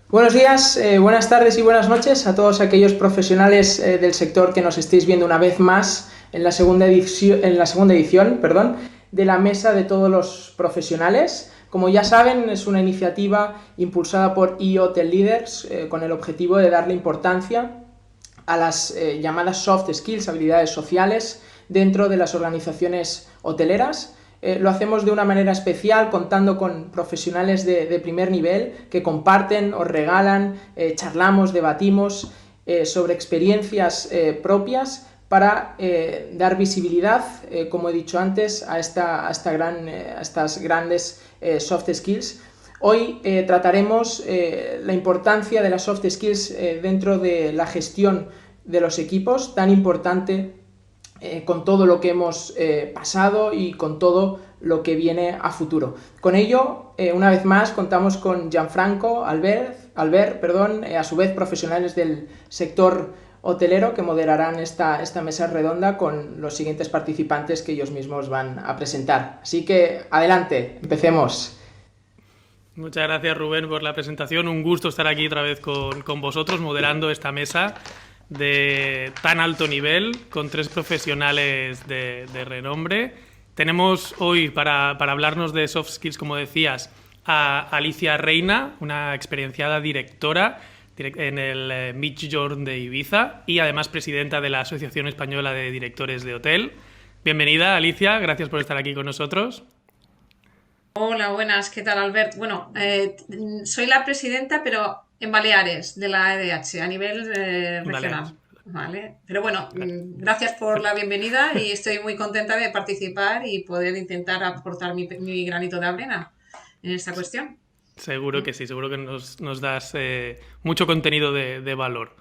Buenos días, buenas tardes y buenas noches a todos aquellos profesionales del sector que nos estéis viendo una vez más en la segunda edición, perdón, de la Mesa de Todos los Profesionales. Como ya saben, es una iniciativa impulsada por eHotel Leaders con el objetivo de darle importancia a las llamadas soft skills, habilidades sociales, dentro de las organizaciones hoteleras. Lo hacemos de una manera especial, contando con profesionales de primer nivel que comparten, os regalan, charlamos, debatimos sobre experiencias propias para dar visibilidad, como he dicho antes, a estas grandes soft skills. Hoy trataremos la importancia de las soft skills dentro de la gestión de los equipos, tan importante con todo lo que hemos pasado y con todo lo que viene a futuro. Con ello, una vez más, contamos con Gianfranco, Albert, a su vez profesionales del sector hotelero que moderarán esta mesa redonda con los siguientes participantes que ellos mismos van a presentar. Así que, adelante, empecemos. Muchas gracias, Rubén, por la presentación. Un gusto estar aquí otra vez con vosotros, moderando esta mesa de tan alto nivel, con tres profesionales de renombre. Tenemos hoy, para hablarnos de soft skills, como decías, a Alicia Reina, una experienciada directora en el Midjourn de Ibiza y además presidenta de la Asociación Española de Directores de Hotel. Bienvenida, Alicia, gracias por estar aquí con nosotros. Hola, buenas, ¿qué tal, Albert? Bueno, soy la presidenta, pero en Baleares, de la EDH, a nivel Baleares. regional, ¿vale? Pero bueno, Vale. gracias por la bienvenida y estoy muy contenta de participar y poder intentar aportar mi granito de arena en esta cuestión. Seguro que sí, seguro que nos das mucho contenido de valor.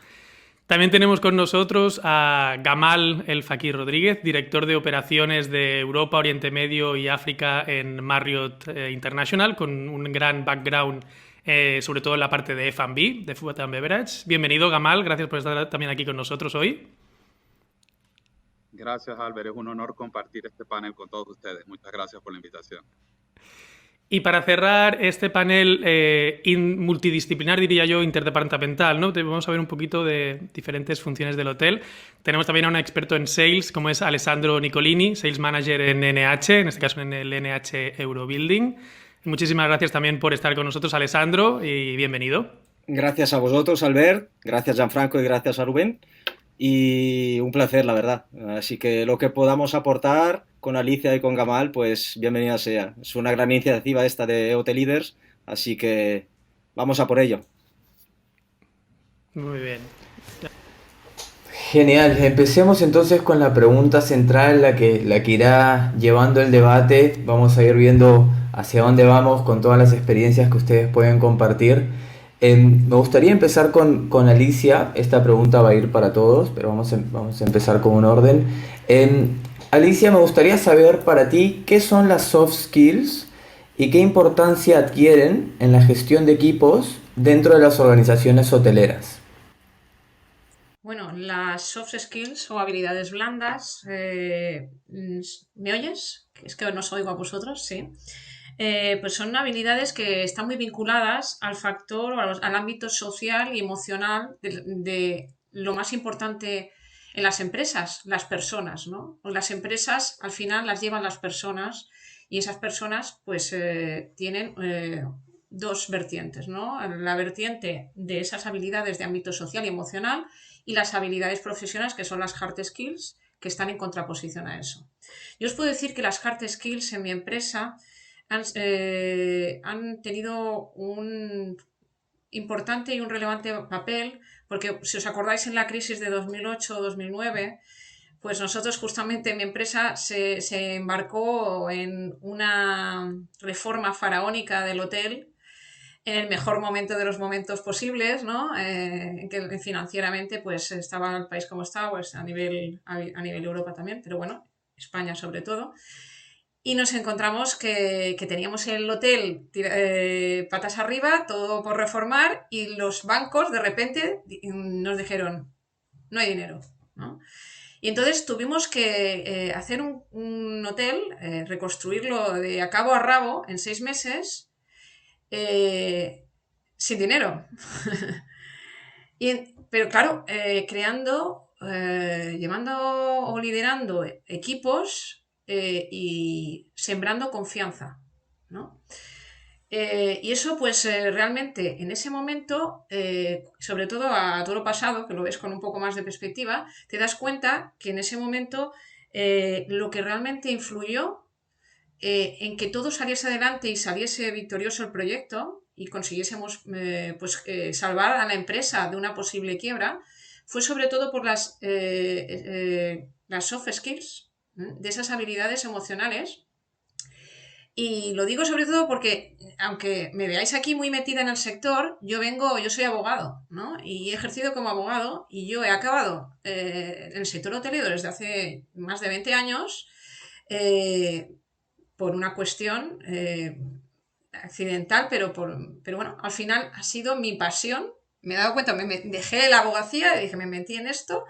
También tenemos con nosotros a Gamal El Fakir Rodríguez, director de operaciones de Europa, Oriente Medio y África en Marriott International, con un gran background, sobre todo en la parte de F&B, de Food and Beverage. Bienvenido, Gamal, gracias por estar también aquí con nosotros hoy. Gracias, Albert. Es un honor compartir este panel con todos ustedes. Muchas gracias por la invitación. Y para cerrar este panel multidisciplinar, diría yo, interdepartamental, ¿no? Vamos a ver un poquito de diferentes funciones del hotel. Tenemos también a un experto en sales, como es Alessandro Nicolini, Sales Manager en NH, en este caso en el NH Eurobuilding. Muchísimas gracias también por estar con nosotros, Alessandro, y bienvenido. Gracias a vosotros, Albert, gracias Gianfranco y gracias a Rubén. Y un placer, la verdad. Así que lo que podamos aportar con Alicia y con Gamal, pues bienvenida sea. Es una gran iniciativa esta de Hotel Leaders, así que vamos a por ello. Muy bien. Genial, empecemos entonces con la pregunta central, la que irá llevando el debate. Vamos a ir viendo hacia dónde vamos con todas las experiencias que ustedes pueden compartir. Me gustaría empezar con Alicia. Esta pregunta va a ir para todos, pero vamos a empezar con un orden. Alicia, me gustaría saber para ti qué son las soft skills y qué importancia adquieren en la gestión de equipos dentro de las organizaciones hoteleras. Bueno, las soft skills o habilidades blandas, ¿me oyes? Es que no os oigo a vosotros, sí. Pues son habilidades que están muy vinculadas al factor o al ámbito social y emocional de lo más importante en las empresas, las personas, ¿no? Las empresas al final las llevan las personas y esas personas pues tienen dos vertientes, ¿no? La vertiente de esas habilidades de ámbito social y emocional y las habilidades profesionales que son las hard skills que están en contraposición a eso. Yo os puedo decir que las hard skills en mi empresa han tenido un importante y un relevante papel, porque si os acordáis en la crisis de 2008-2009, pues nosotros justamente en mi empresa se embarcó en una reforma faraónica del hotel en el mejor momento de los momentos posibles, ¿no? Que financieramente pues estaba el país como estaba, pues a nivel Europa también, pero bueno, España sobre todo. Y nos encontramos que teníamos el hotel patas arriba, todo por reformar, y los bancos de repente nos dijeron, no hay dinero, ¿no? Y entonces tuvimos que hacer un hotel, reconstruirlo de a cabo a rabo en 6 meses, eh, sin dinero. Pero claro, llevando o liderando equipos y sembrando confianza, ¿no? Y eso, pues realmente en ese momento, sobre todo a todo lo pasado, que lo ves con un poco más de perspectiva, te das cuenta que en ese momento lo que realmente influyó en que todo saliese adelante y saliese victorioso el proyecto y consiguiésemos salvar a la empresa de una posible quiebra, fue sobre todo por las soft skills, de esas habilidades emocionales. Y lo digo sobre todo porque, aunque me veáis aquí muy metida en el sector, yo soy abogado, ¿no? Y he ejercido como abogado y yo he acabado en el sector hotelero desde hace más de 20 años eh, por una cuestión accidental, pero bueno, al final ha sido mi pasión. Me he dado cuenta, dejé la abogacía y dije, me metí en esto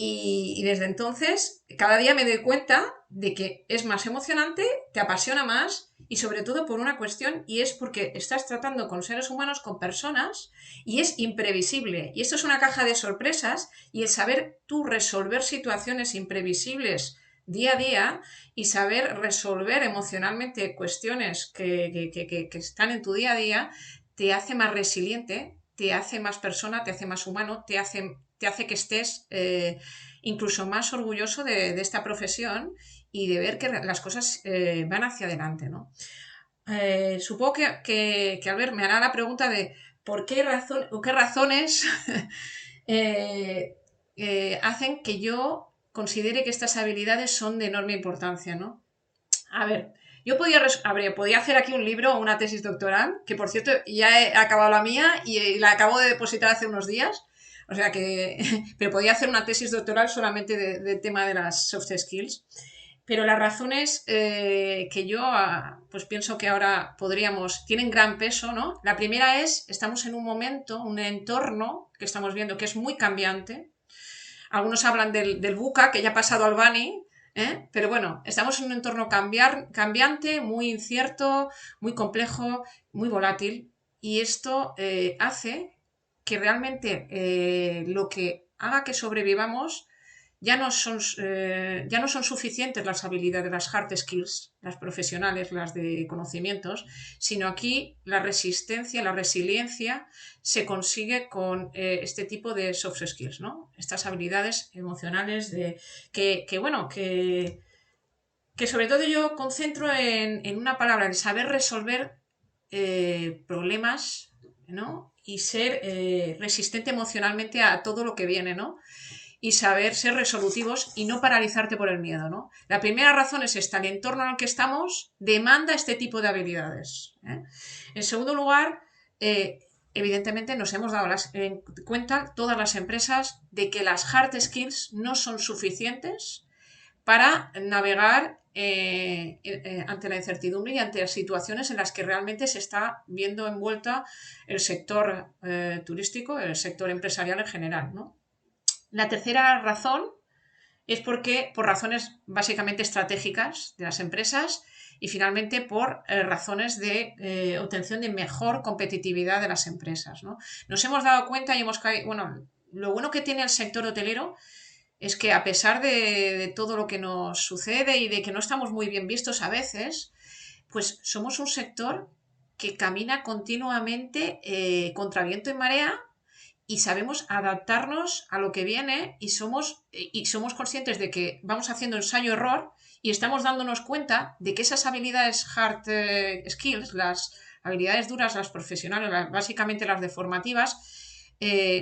y desde entonces cada día me doy cuenta de que es más emocionante, te apasiona más y sobre todo por una cuestión y es porque estás tratando con seres humanos, con personas y es imprevisible. Y esto es una caja de sorpresas y el saber tú resolver situaciones imprevisibles día a día y saber resolver emocionalmente cuestiones que están en tu día a día te hace más resiliente, te hace más persona, te hace más humano, te hace que estés incluso más orgulloso de esta profesión y de ver que las cosas van hacia adelante, ¿no? Supongo que Albert me hará la pregunta de por qué razones hacen que yo considere que estas habilidades son de enorme importancia, ¿no? A ver, yo podía hacer aquí un libro o una tesis doctoral, que por cierto ya he acabado la mía y la acabo de depositar hace unos días, o sea que, pero podía hacer una tesis doctoral solamente del tema de las soft skills. Pero las razones que yo pues pienso que ahora tienen gran peso, ¿no? La primera es, estamos en un momento, un entorno que estamos viendo que es muy cambiante. Algunos hablan del VUCA, que ya ha pasado al BANI, pero bueno, estamos en un entorno cambiante, muy incierto, muy complejo, muy volátil, y esto hace que realmente lo que haga que sobrevivamos ya no son suficientes las habilidades, las hard skills, las profesionales, las de conocimientos, sino aquí la resistencia, la resiliencia se consigue con este tipo de soft skills, ¿no? Estas habilidades emocionales que sobre todo yo concentro en una palabra, el saber resolver problemas, ¿no? Y ser resistente emocionalmente a todo lo que viene, ¿no? Y saber ser resolutivos y no paralizarte por el miedo, ¿no? La primera razón es esta, el entorno en el que estamos demanda este tipo de habilidades, ¿eh? En segundo lugar, evidentemente nos hemos dado cuenta todas las empresas de que las hard skills no son suficientes para navegar ante la incertidumbre y ante las situaciones en las que realmente se está viendo envuelta el sector turístico, el sector empresarial en general, ¿no? La tercera razón es por razones básicamente estratégicas de las empresas y finalmente por razones de obtención de mejor competitividad de las empresas, ¿no? Nos hemos dado cuenta y lo bueno que tiene el sector hotelero es que a pesar de todo lo que nos sucede y de que no estamos muy bien vistos a veces, pues somos un sector que camina continuamente contra viento y marea y sabemos adaptarnos a lo que viene y somos conscientes de que vamos haciendo ensayo-error y estamos dándonos cuenta de que esas habilidades hard skills, las habilidades duras, las profesionales, básicamente las deformativas,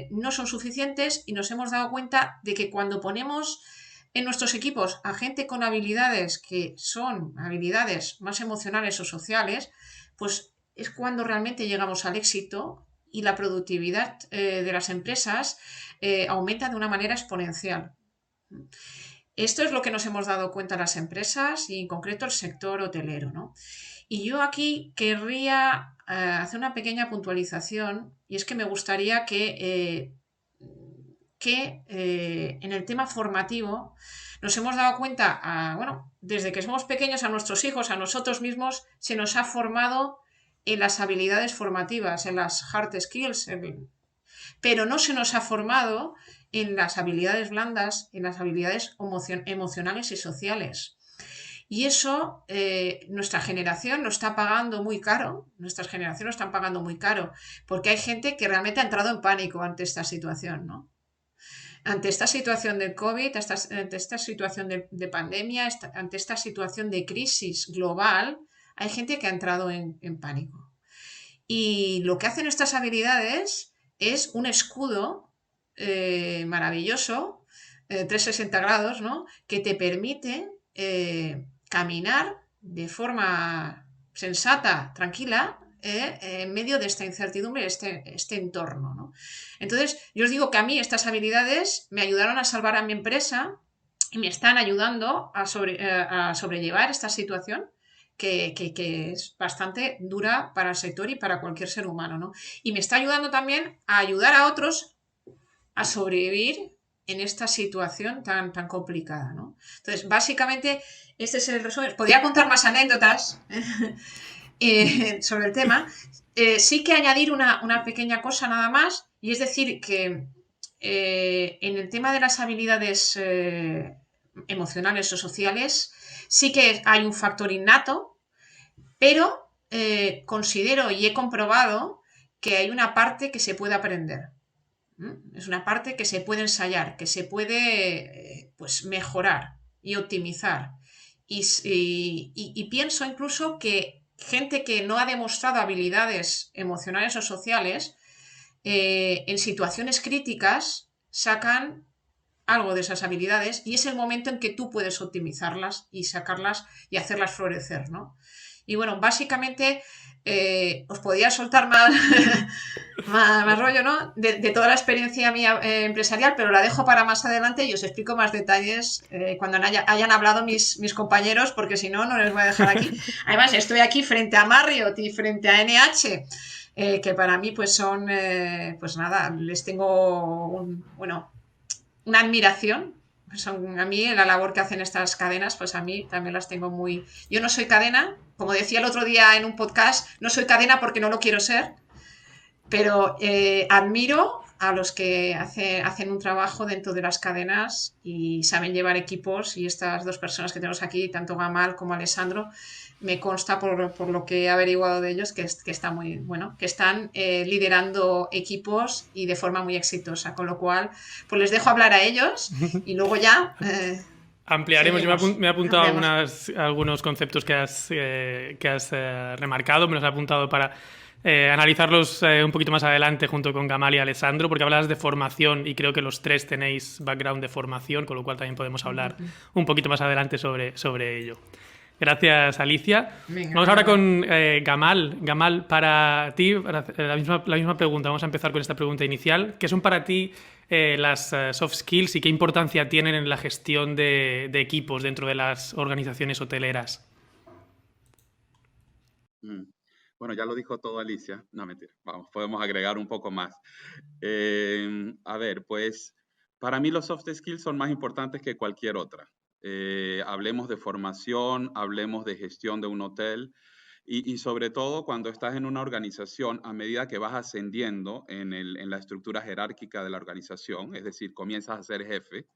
no son suficientes y nos hemos dado cuenta de que cuando ponemos en nuestros equipos a gente con habilidades que son habilidades más emocionales o sociales, pues es cuando realmente llegamos al éxito y la productividad de las empresas aumenta de una manera exponencial. Esto es lo que nos hemos dado cuenta las empresas y en concreto el sector hotelero, ¿no? Y yo aquí querría hacer una pequeña puntualización y es que me gustaría que en el tema formativo nos hemos dado cuenta, desde que somos pequeños a nuestros hijos, a nosotros mismos, se nos ha formado en las habilidades formativas, en las hard skills, pero no se nos ha formado en las habilidades blandas, en las habilidades emocionales y sociales. Y eso nuestra generación lo está pagando muy caro, nuestras generaciones lo están pagando muy caro, porque hay gente que realmente ha entrado en pánico ante esta situación, ¿no? Ante esta situación del COVID, ante esta situación de pandemia, ante esta situación de crisis global, hay gente que ha entrado en pánico. Y lo que hacen estas habilidades es un escudo maravilloso, 360 grados, ¿no? Que te permite caminar de forma sensata, tranquila, en medio de esta incertidumbre, este entorno, ¿no? Entonces, yo os digo que a mí estas habilidades me ayudaron a salvar a mi empresa y me están ayudando a sobrellevar esta situación que es bastante dura para el sector y para cualquier ser humano, ¿no? Y me está ayudando también a ayudar a otros a sobrevivir en esta situación tan complicada, ¿no? Entonces, básicamente, este es el resumen. Podría contar más anécdotas sobre el tema. Sí que añadir una pequeña cosa nada más, y es decir que en el tema de las habilidades emocionales o sociales, sí que hay un factor innato, pero considero y he comprobado que hay una parte que se puede aprender. Es una parte que se puede ensayar, que se puede pues mejorar y optimizar. Y pienso incluso que gente que no ha demostrado habilidades emocionales o sociales, en situaciones críticas sacan algo de esas habilidades y es el momento en que tú puedes optimizarlas y sacarlas y hacerlas florecer, ¿no? Y bueno, básicamente os podía soltar más, más rollo, ¿no? De toda la experiencia mía empresarial, pero la dejo para más adelante y os explico más detalles cuando hayan hablado mis compañeros, porque si no, no les voy a dejar aquí. Además, estoy aquí frente a Marriott y frente a NH, que para mí pues son, pues nada, les tengo una admiración. A mí la labor que hacen estas cadenas, pues a mí también las tengo muy... Yo no soy cadena, como decía el otro día en un podcast, no soy cadena porque no lo quiero ser, pero admiro a los que hacen un trabajo dentro de las cadenas y saben llevar equipos, y estas dos personas que tenemos aquí, tanto Gamal como Alessandro, me consta por lo que he averiguado de ellos que está muy bueno, que están liderando equipos y de forma muy exitosa, con lo cual pues les dejo hablar a ellos y luego ya ampliaremos. Yo me he apuntado ampliamos. algunos conceptos que has remarcado, me los he apuntado para analizarlos un poquito más adelante junto con Gamal y Alessandro, porque hablas de formación y creo que los tres tenéis background de formación, con lo cual también podemos hablar un poquito más adelante sobre ello. Gracias, Alicia. Venga, vamos ahora con Gamal. Gamal, para ti, la misma pregunta. Vamos a empezar con esta pregunta inicial. ¿Qué son para ti las soft skills y qué importancia tienen en la gestión de equipos dentro de las organizaciones hoteleras? Bueno, ya lo dijo todo Alicia. No, mentira. Vamos, podemos agregar un poco más. A ver, pues, para mí los soft skills son más importantes que cualquier otra. Hablemos de formación, hablemos de gestión de un hotel y sobre todo cuando estás en una organización, a medida que vas ascendiendo en la estructura jerárquica de la organización, es decir, comienzas a ser jefe,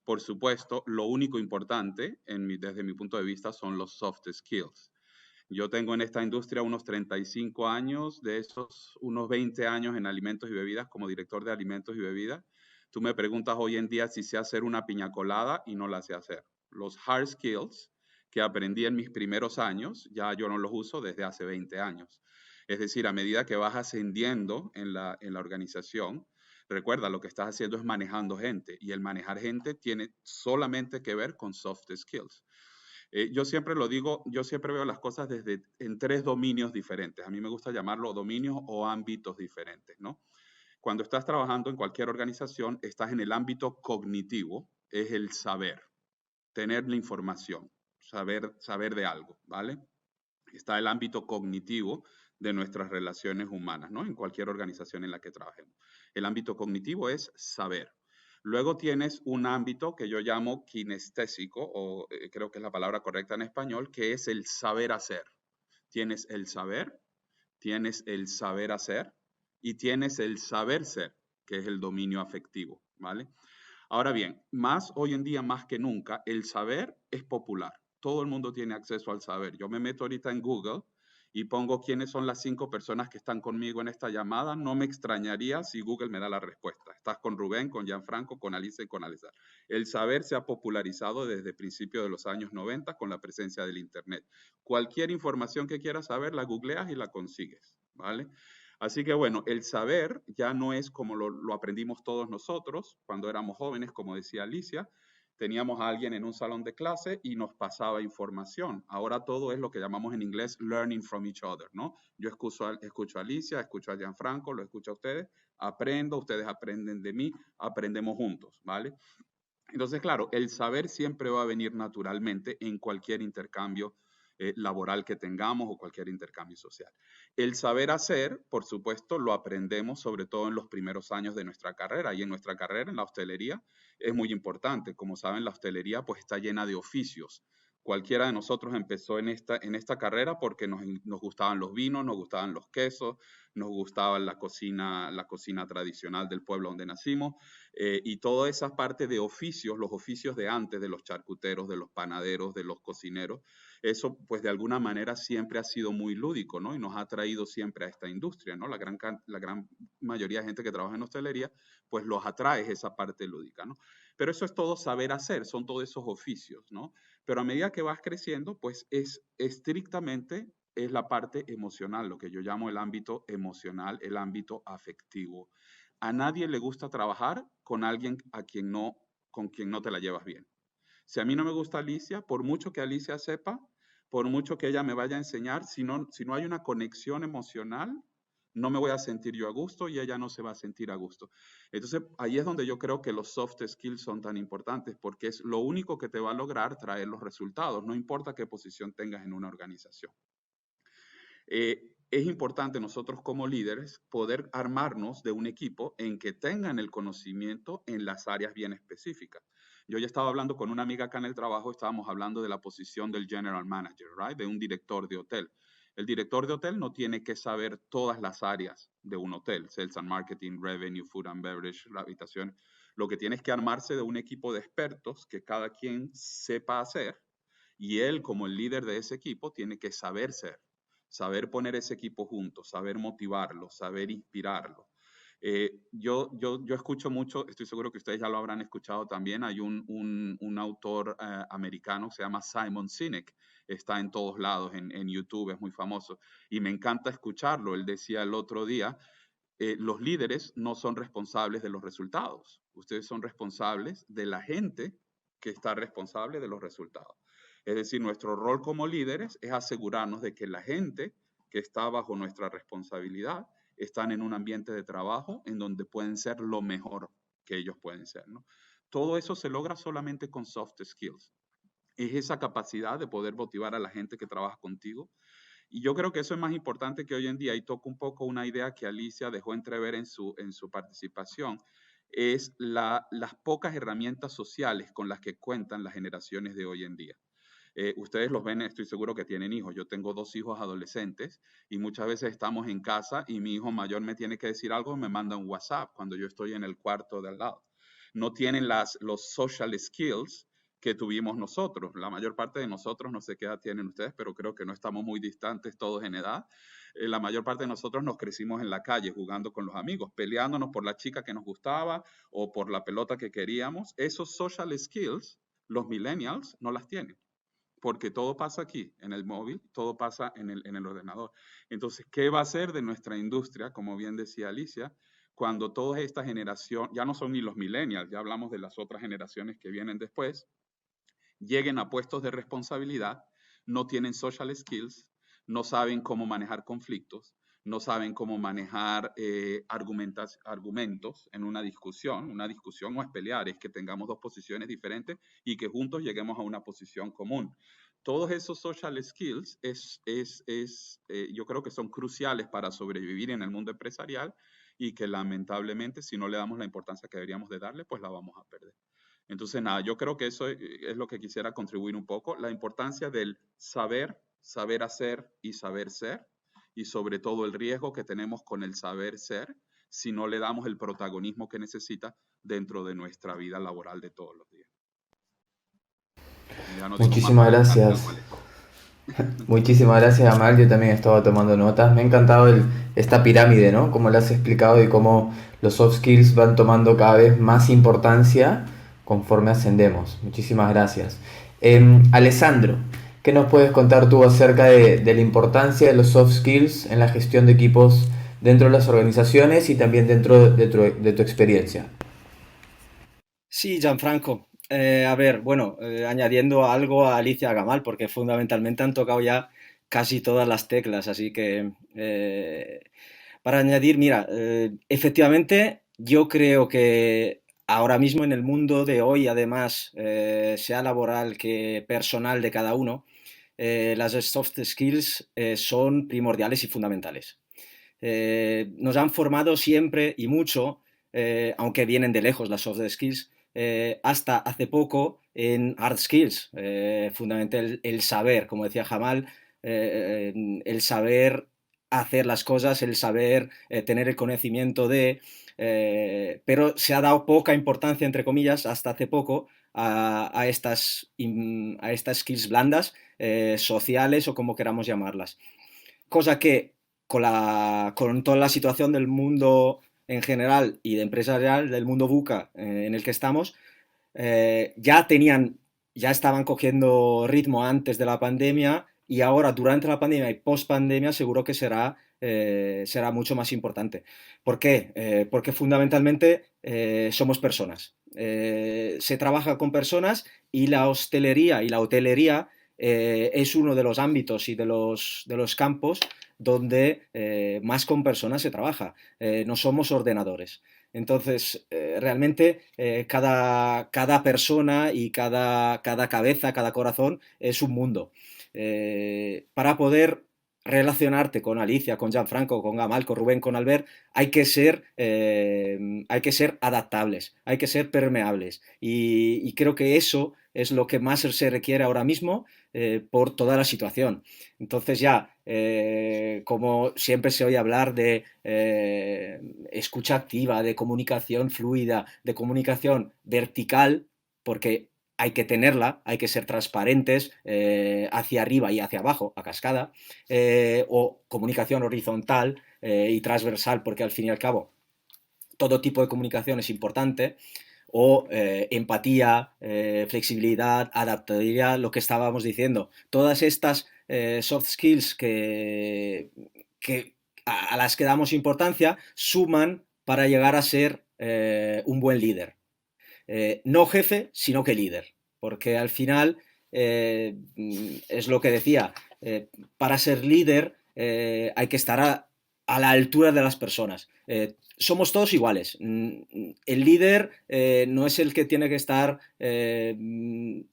por supuesto, lo único importante desde mi punto de vista son los soft skills. Yo tengo en esta industria unos 35 años, de esos unos 20 años en alimentos y bebidas como director de alimentos y bebidas. Tú me preguntas hoy en día si sé hacer una piña colada y no la sé hacer. Los hard skills que aprendí en mis primeros años, ya yo no los uso desde hace 20 años. Es decir, a medida que vas ascendiendo en la organización, recuerda, lo que estás haciendo es manejando gente y el manejar gente tiene solamente que ver con soft skills. Yo siempre lo digo, yo siempre veo las cosas en tres dominios diferentes. A mí me gusta llamarlo dominios o ámbitos diferentes, ¿no? Cuando estás trabajando en cualquier organización, estás en el ámbito cognitivo, es el saber, tener la información, saber de algo, ¿vale? Está el ámbito cognitivo de nuestras relaciones humanas, ¿no? En cualquier organización en la que trabajemos. El ámbito cognitivo es saber. Luego tienes un ámbito que yo llamo kinestésico, o creo que es la palabra correcta en español, que es el saber hacer. Tienes el saber, tienes el saber hacer y tienes el saber ser, que es el dominio afectivo, ¿vale? Ahora bien, más hoy en día, más que nunca, el saber es popular. Todo el mundo tiene acceso al saber. Yo me meto ahorita en Google y pongo quiénes son las 5 personas que están conmigo en esta llamada. No me extrañaría si Google me da la respuesta. Estás con Rubén, con Gianfranco, con Alicia y con Alessar. El saber se ha popularizado desde principios de los años 90 con la presencia del Internet. Cualquier información que quieras saber, la googleas y la consigues, ¿vale? Así que bueno, el saber ya no es como lo aprendimos todos nosotros cuando éramos jóvenes, como decía Alicia. Teníamos a alguien en un salón de clase y nos pasaba información. Ahora todo es lo que llamamos en inglés learning from each other, ¿no? Yo escucho a Alicia, escucho a Gianfranco, lo escucho a ustedes, aprendo, ustedes aprenden de mí, aprendemos juntos, ¿vale? Entonces, claro, el saber siempre va a venir naturalmente en cualquier intercambio laboral que tengamos o cualquier intercambio social. El saber hacer, por supuesto, lo aprendemos sobre todo en los primeros años de nuestra carrera, y en nuestra carrera, en la hostelería, es muy importante. Como saben, la hostelería pues está llena de oficios. Cualquiera de nosotros empezó en esta carrera porque nos gustaban los vinos, nos gustaban los quesos, nos gustaba la cocina tradicional del pueblo donde nacimos, y toda esa parte de oficios, los oficios de antes, de los charcuteros, de los panaderos, de los cocineros, eso pues de alguna manera siempre ha sido muy lúdico, ¿no? Y nos ha traído siempre a esta industria, ¿no? La gran mayoría de gente que trabaja en hostelería, pues los atrae esa parte lúdica, ¿no? Pero eso es todo saber hacer, son todos esos oficios, ¿no? Pero a medida que vas creciendo, pues es estrictamente es la parte emocional, lo que yo llamo el ámbito emocional, el ámbito afectivo. A nadie le gusta trabajar con alguien con quien no te la llevas bien. Si a mí no me gusta Alicia, por mucho que Alicia sepa, por mucho que ella me vaya a enseñar, si no hay una conexión emocional, no me voy a sentir yo a gusto y ella no se va a sentir a gusto. Entonces, ahí es donde yo creo que los soft skills son tan importantes, porque es lo único que te va a lograr traer los resultados, no importa qué posición tengas en una organización. Es importante nosotros como líderes poder armarnos de un equipo en que tengan el conocimiento en las áreas bien específicas. Yo ya estaba hablando con una amiga acá en el trabajo, estábamos hablando de la posición del general manager, right? De un director de hotel. El director de hotel no tiene que saber todas las áreas de un hotel, sales and marketing, revenue, food and beverage, la habitación. Lo que tiene es que armarse de un equipo de expertos que cada quien sepa hacer, y él como el líder de ese equipo tiene que saber ser. Saber poner ese equipo junto, saber motivarlo, saber inspirarlo. Yo escucho mucho, estoy seguro que ustedes ya lo habrán escuchado también, hay un autor americano que se llama Simon Sinek, está en todos lados, en YouTube, es muy famoso, y me encanta escucharlo. Él decía el otro día, los líderes no son responsables de los resultados, ustedes son responsables de la gente que está responsable de los resultados. Es decir, nuestro rol como líderes es asegurarnos de que la gente que está bajo nuestra responsabilidad están en un ambiente de trabajo en donde pueden ser lo mejor que ellos pueden ser, ¿no? Todo eso se logra solamente con soft skills. Es esa capacidad de poder motivar a la gente que trabaja contigo. Y yo creo que eso es más importante que hoy en día, y toco un poco una idea que Alicia dejó entrever en su participación, es las pocas herramientas sociales con las que cuentan las generaciones de hoy en día. Ustedes los ven, estoy seguro que tienen hijos. Yo tengo 2 hijos adolescentes y muchas veces estamos en casa y mi hijo mayor me tiene que decir algo, me manda un WhatsApp cuando yo estoy en el cuarto de al lado. No tienen los social skills que tuvimos nosotros. La mayor parte de nosotros, no sé qué edad tienen ustedes, pero creo que no estamos muy distantes todos en edad. La mayor parte de nosotros nos crecimos en la calle jugando con los amigos, peleándonos por la chica que nos gustaba o por la pelota que queríamos. Esos social skills, los millennials no las tienen, porque todo pasa aquí, en el móvil, todo pasa en el ordenador. Entonces, ¿qué va a ser de nuestra industria, como bien decía Alicia, cuando toda esta generación, ya no son ni los millennials, ya hablamos de las otras generaciones que vienen después, lleguen a puestos de responsabilidad, no tienen social skills, no saben cómo manejar conflictos, no saben cómo manejar argumentos en una discusión. Una discusión no es pelear, es que tengamos 2 posiciones diferentes y que juntos lleguemos a una posición común. Todos esos social skills yo creo que son cruciales para sobrevivir en el mundo empresarial, y que lamentablemente, si no le damos la importancia que deberíamos de darle, pues la vamos a perder. Entonces, nada, yo creo que eso es lo que quisiera contribuir un poco, la importancia del saber hacer y saber ser, y sobre todo el riesgo que tenemos con el saber ser si no le damos el protagonismo que necesita dentro de nuestra vida laboral de todos los días. Ya no digo más Muchísimas para dejar tal gracias. cual es. Muchísimas gracias, Amal. Yo también estaba tomando notas. Me ha encantado esta pirámide, ¿no? Como lo has explicado y cómo los soft skills van tomando cada vez más importancia conforme ascendemos. Muchísimas gracias. Alessandro, ¿qué nos puedes contar tú acerca de la importancia de los soft skills en la gestión de equipos dentro de las organizaciones y también dentro de tu experiencia? Sí, Gianfranco. A ver, bueno, añadiendo algo a Alicia Gamal, porque fundamentalmente han tocado ya casi todas las teclas, así que para añadir, mira, efectivamente yo creo que ahora mismo en el mundo de hoy, además, sea laboral que personal de cada uno, las soft skills son primordiales y fundamentales. Nos han formado siempre y mucho, aunque vienen de lejos las soft skills, hasta hace poco en hard skills, fundamentalmente el saber, como decía Jamal, el saber hacer las cosas, el saber tener el conocimiento pero se ha dado poca importancia, entre comillas, hasta hace poco a estas skills blandas, sociales o como queramos llamarlas. Cosa que con toda la situación del mundo en general y de empresarial, del mundo VUCA en el que estamos, ya estaban cogiendo ritmo antes de la pandemia y ahora durante la pandemia y post pandemia seguro que será mucho más importante. ¿Por qué? Porque fundamentalmente somos personas. Se trabaja con personas y la hostelería y la hotelería es uno de los ámbitos y de los campos donde más con personas se trabaja. No somos ordenadores. Entonces, realmente cada persona y cada cabeza, cada corazón es un mundo. Para poder relacionarte con Alicia, con Gianfranco, con Gamal, con Rubén, con Albert, hay que ser adaptables, hay que ser permeables. Y creo que eso es lo que más se requiere ahora mismo por toda la situación. Entonces ya, como siempre se oye hablar de escucha activa, de comunicación fluida, de comunicación vertical, porque hay que tenerla, hay que ser transparentes hacia arriba y hacia abajo, a cascada, o comunicación horizontal y transversal, porque al fin y al cabo todo tipo de comunicación es importante, o empatía, flexibilidad, adaptabilidad, lo que estábamos diciendo. Todas estas soft skills a las que damos importancia suman para llegar a ser un buen líder. No jefe, sino que líder. Porque al final, es lo que decía, para ser líder hay que estar a la altura de las personas. Somos todos iguales. El líder no es el que tiene que estar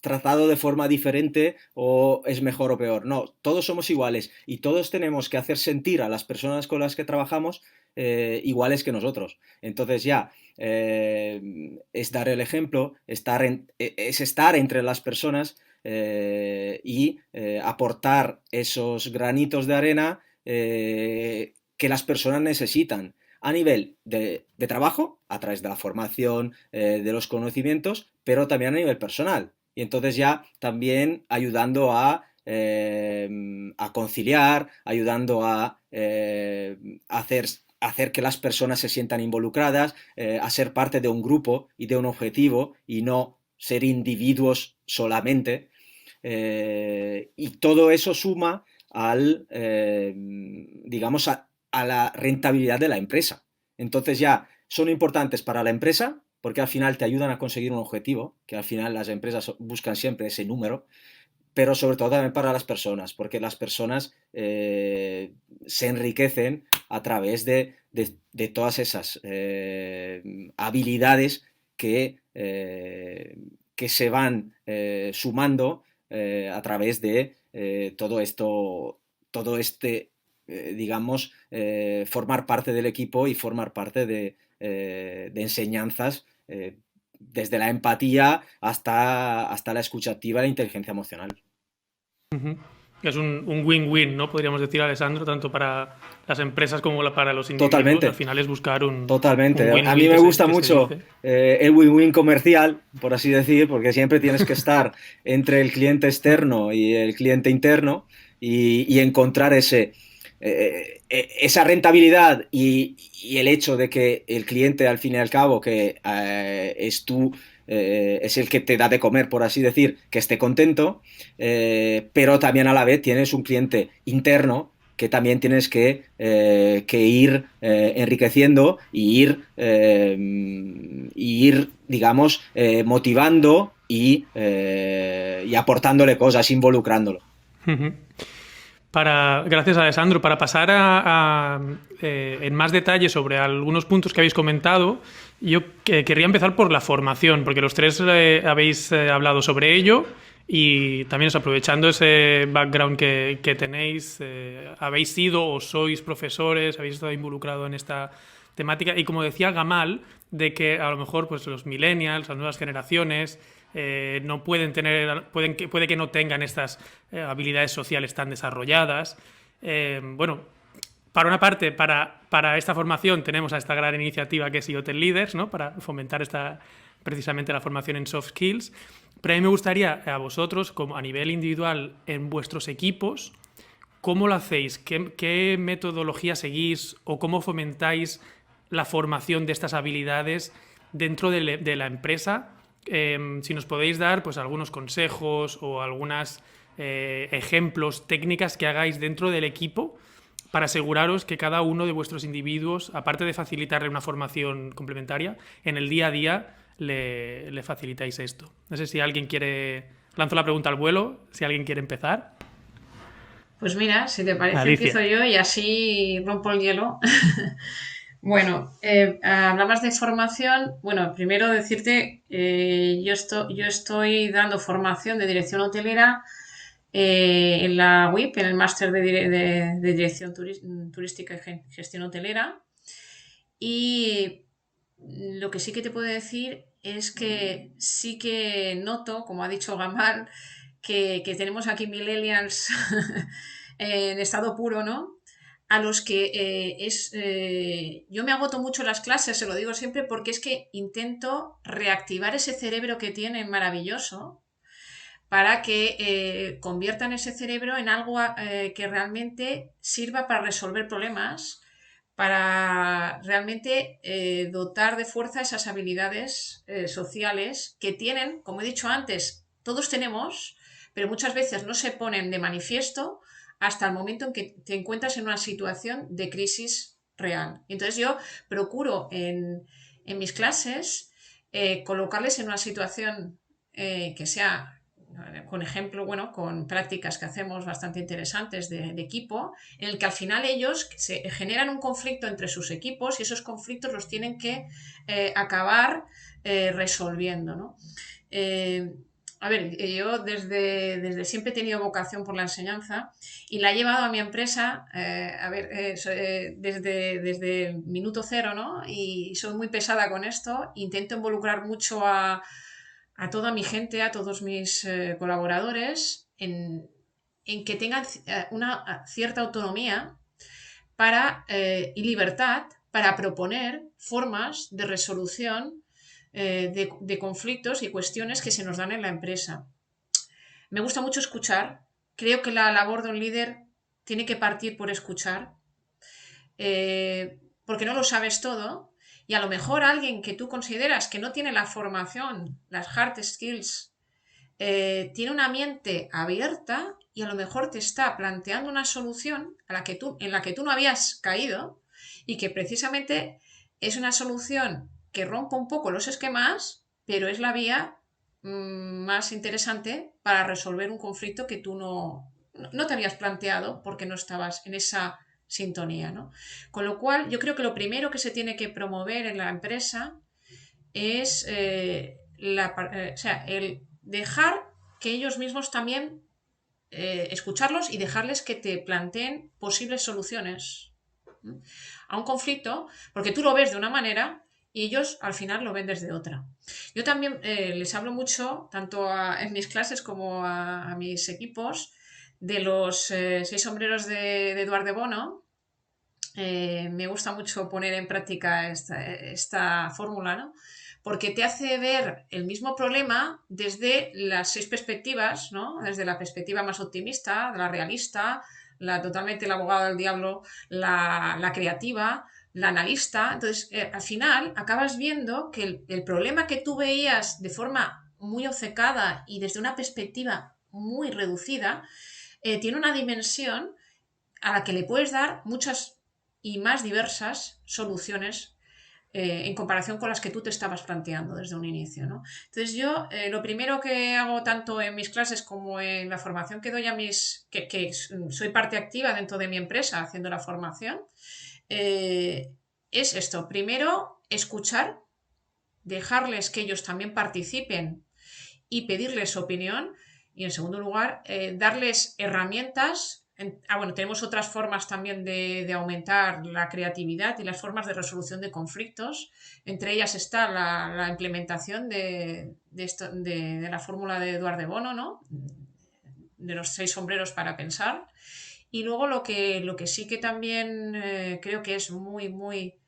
tratado de forma diferente o es mejor o peor. No, todos somos iguales y todos tenemos que hacer sentir a las personas con las que trabajamos iguales que nosotros. Entonces ya es dar el ejemplo, es estar entre las personas y aportar esos granitos de arena que las personas necesitan a nivel de trabajo, a través de la formación, de los conocimientos, pero también a nivel personal. Y entonces ya también ayudando a conciliar, ayudando a hacer que las personas se sientan involucradas, a ser parte de un grupo y de un objetivo y no ser individuos solamente. Y todo eso suma digamos, a la rentabilidad de la empresa. Entonces ya son importantes para la empresa porque al final te ayudan a conseguir un objetivo, que al final las empresas buscan siempre ese número, pero sobre todo también para las personas, porque las personas se enriquecen a través de todas esas habilidades que se van sumando a través de todo este, digamos, formar parte del equipo y formar parte de enseñanzas desde la empatía hasta la escucha activa y la inteligencia emocional. es un win-win, ¿no? Podríamos decir, Alessandro, tanto para las empresas como para los individuos. Totalmente. Al final es buscar un Totalmente. un A mí me gusta mucho el win-win comercial, por así decir, porque siempre tienes que estar entre el cliente externo y el cliente interno y encontrar esa rentabilidad y el hecho de que el cliente, al fin y al cabo, que es el que te da de comer, por así decir, que esté contento, pero también a la vez tienes un cliente interno que también tienes que ir enriqueciendo y ir digamos, motivando y aportándole cosas, involucrándolo. Gracias, Alessandro. Para pasar en más detalle sobre algunos puntos que habéis comentado, yo querría empezar por la formación, porque los tres habéis hablado sobre ello y también aprovechando ese background que tenéis, habéis sido o sois profesores, habéis estado involucrado en esta temática y como decía Gamal, de que a lo mejor pues, los millennials, las nuevas generaciones, no pueden tener, puede que no tengan estas habilidades sociales tan desarrolladas. Bueno, para una parte, para esta formación tenemos a esta gran iniciativa que es IoT Leaders, ¿no? Para fomentar precisamente la formación en soft skills. Pero a mí me gustaría a vosotros, como a nivel individual en vuestros equipos, ¿cómo lo hacéis? ¿Qué metodología seguís o cómo fomentáis la formación de estas habilidades dentro de la empresa? Si nos podéis dar pues, algunos consejos o algunos ejemplos, técnicas que hagáis dentro del equipo para aseguraros que cada uno de vuestros individuos, aparte de facilitarle una formación complementaria, en el día a día le facilitáis esto. No sé si alguien quiere... Lanzo la pregunta al vuelo, si alguien quiere empezar. Pues mira, si te parece, Alicia. empiezo yo y así rompo el hielo. Bueno, hablabas de formación. Bueno, primero decirte, yo estoy dando formación de dirección hotelera en la WIP, en el máster de dirección turística y gestión hotelera. Y lo que sí que te puedo decir es que sí que noto, como ha dicho Gamal, que tenemos aquí millennials en estado puro, ¿no? A los que yo me agoto mucho en las clases, se lo digo siempre, porque es que intento reactivar ese cerebro que tienen maravilloso para que conviertan ese cerebro en algo que realmente sirva para resolver problemas, para realmente dotar de fuerza esas habilidades sociales que tienen, como he dicho antes, todos tenemos, pero muchas veces no se ponen de manifiesto hasta el momento en que te encuentras en una situación de crisis real. Entonces yo procuro en mis clases colocarles en una situación que sea, con ejemplo, bueno, con prácticas que hacemos bastante interesantes de equipo, en el que al final ellos se generan un conflicto entre sus equipos y esos conflictos los tienen que acabar resolviendo, ¿no? A ver, yo desde siempre he tenido vocación por la enseñanza y la he llevado a mi empresa, desde el minuto cero, ¿no? Y soy muy pesada con esto, intento involucrar mucho a toda mi gente, a todos mis colaboradores, en que tengan una cierta autonomía y libertad para proponer formas de resolución de conflictos y cuestiones que se nos dan en la empresa. Me gusta mucho escuchar. Creo que la labor de un líder tiene que partir por escuchar, porque no lo sabes todo y a lo mejor alguien que tú consideras que no tiene la formación, las hard skills, tiene una mente abierta y a lo mejor te está planteando una solución en la que tú no habías caído y que precisamente es una solución que rompe un poco los esquemas, pero es la vía más interesante para resolver un conflicto que tú no te habías planteado porque no estabas en esa sintonía, ¿no? Con lo cual, yo creo que lo primero que se tiene que promover en la empresa es el dejar que ellos mismos también escucharlos y dejarles que te planteen posibles soluciones a un conflicto, porque tú lo ves de una manera y ellos al final lo ven desde otra. Yo también les hablo mucho, tanto en mis clases como a mis equipos, de los 6 sombreros de Eduard de Bono, me gusta mucho poner en práctica esta fórmula, ¿no? Porque te hace ver el mismo problema desde las 6 perspectivas, ¿no? Desde la perspectiva más optimista, la realista, la totalmente el abogado del diablo, la creativa, la analista. Entonces, al final acabas viendo que el problema que tú veías de forma muy obcecada y desde una perspectiva muy reducida, tiene una dimensión a la que le puedes dar muchas y más diversas soluciones en comparación con las que tú te estabas planteando desde un inicio, ¿no? Entonces yo lo primero que hago tanto en mis clases como en la formación que doy a que soy parte activa dentro de mi empresa haciendo la formación, es esto. Primero, escuchar, dejarles que ellos también participen y pedirles su opinión. Y en segundo lugar, darles herramientas. Bueno, tenemos otras formas también de aumentar la creatividad y las formas de resolución de conflictos. Entre ellas está la implementación de la fórmula de Eduard de Bono, ¿no? De los 6 sombreros para pensar. Y luego lo que sí que también creo que es muy, muy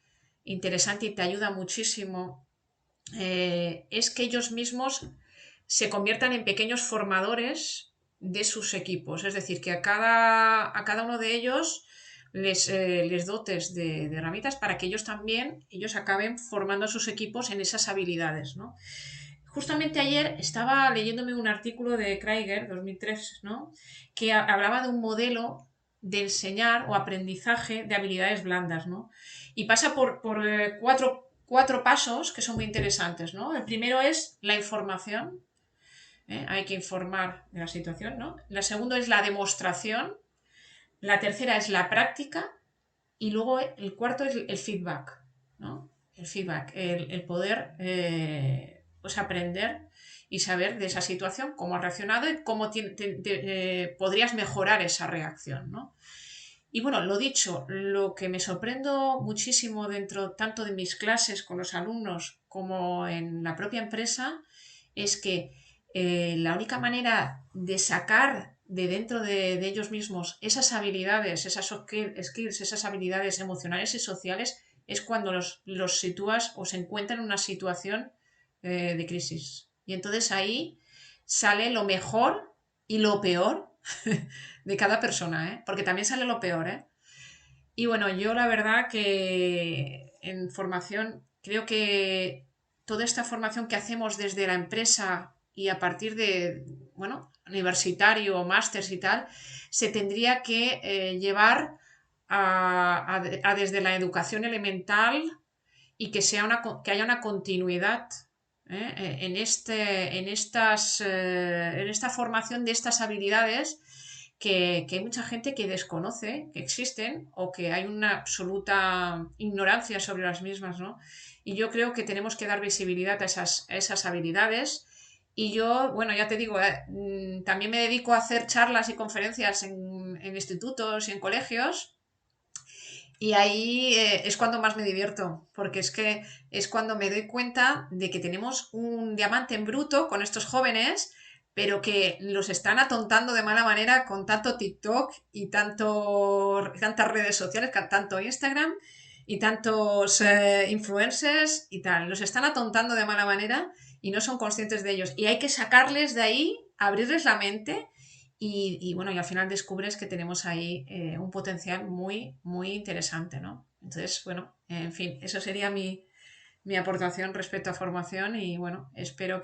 interesante y te ayuda muchísimo es que ellos mismos se conviertan en pequeños formadores de sus equipos. Es decir, que a cada uno de ellos les dotes de herramientas para que ellos también acaben formando a sus equipos en esas habilidades, ¿no? Justamente ayer estaba leyéndome un artículo de Kraiger, 2003, ¿no? Que hablaba de un modelo de enseñar o aprendizaje de habilidades blandas, ¿no? Y pasa por cuatro pasos que son muy interesantes, ¿no? El primero es la información, ¿eh? Hay que informar de la situación, ¿no? La segunda es la demostración, la tercera es la práctica y luego el cuarto es el feedback, ¿no? El feedback, el poder pues aprender y saber de esa situación cómo has reaccionado y cómo podrías mejorar esa reacción, ¿no? Y bueno, lo dicho, lo que me sorprendo muchísimo dentro tanto de mis clases con los alumnos como en la propia empresa es que la única manera de sacar de dentro de ellos mismos esas habilidades, esas skills, esas habilidades emocionales y sociales es cuando los sitúas o se encuentran en una situación de crisis. Y entonces ahí sale lo mejor y lo peor de cada persona, ¿eh? Porque también sale lo peor, ¿eh? Y bueno, yo la verdad que en formación creo que toda esta formación que hacemos desde la empresa y a partir de, bueno, universitario, másters y tal, se tendría que llevar a desde la educación elemental y que que haya una continuidad en esta formación de estas habilidades que hay mucha gente que desconoce que existen o que hay una absoluta ignorancia sobre las mismas, ¿no? Y yo creo que tenemos que dar visibilidad a esas habilidades. Y yo, bueno, ya te digo, también me dedico a hacer charlas y conferencias en institutos y en colegios. Y ahí es cuando más me divierto, porque es que es cuando me doy cuenta de que tenemos un diamante en bruto con estos jóvenes, pero que los están atontando de mala manera con tanto TikTok y tantas redes sociales, tanto Instagram y tantos influencers y tal. Los están atontando de mala manera y no son conscientes de ellos. Y hay que sacarles de ahí, abrirles la mente bueno, y al final descubres que tenemos ahí un potencial muy, muy interesante, ¿no? Entonces, bueno, en fin, eso sería mi aportación respecto a formación y bueno, espero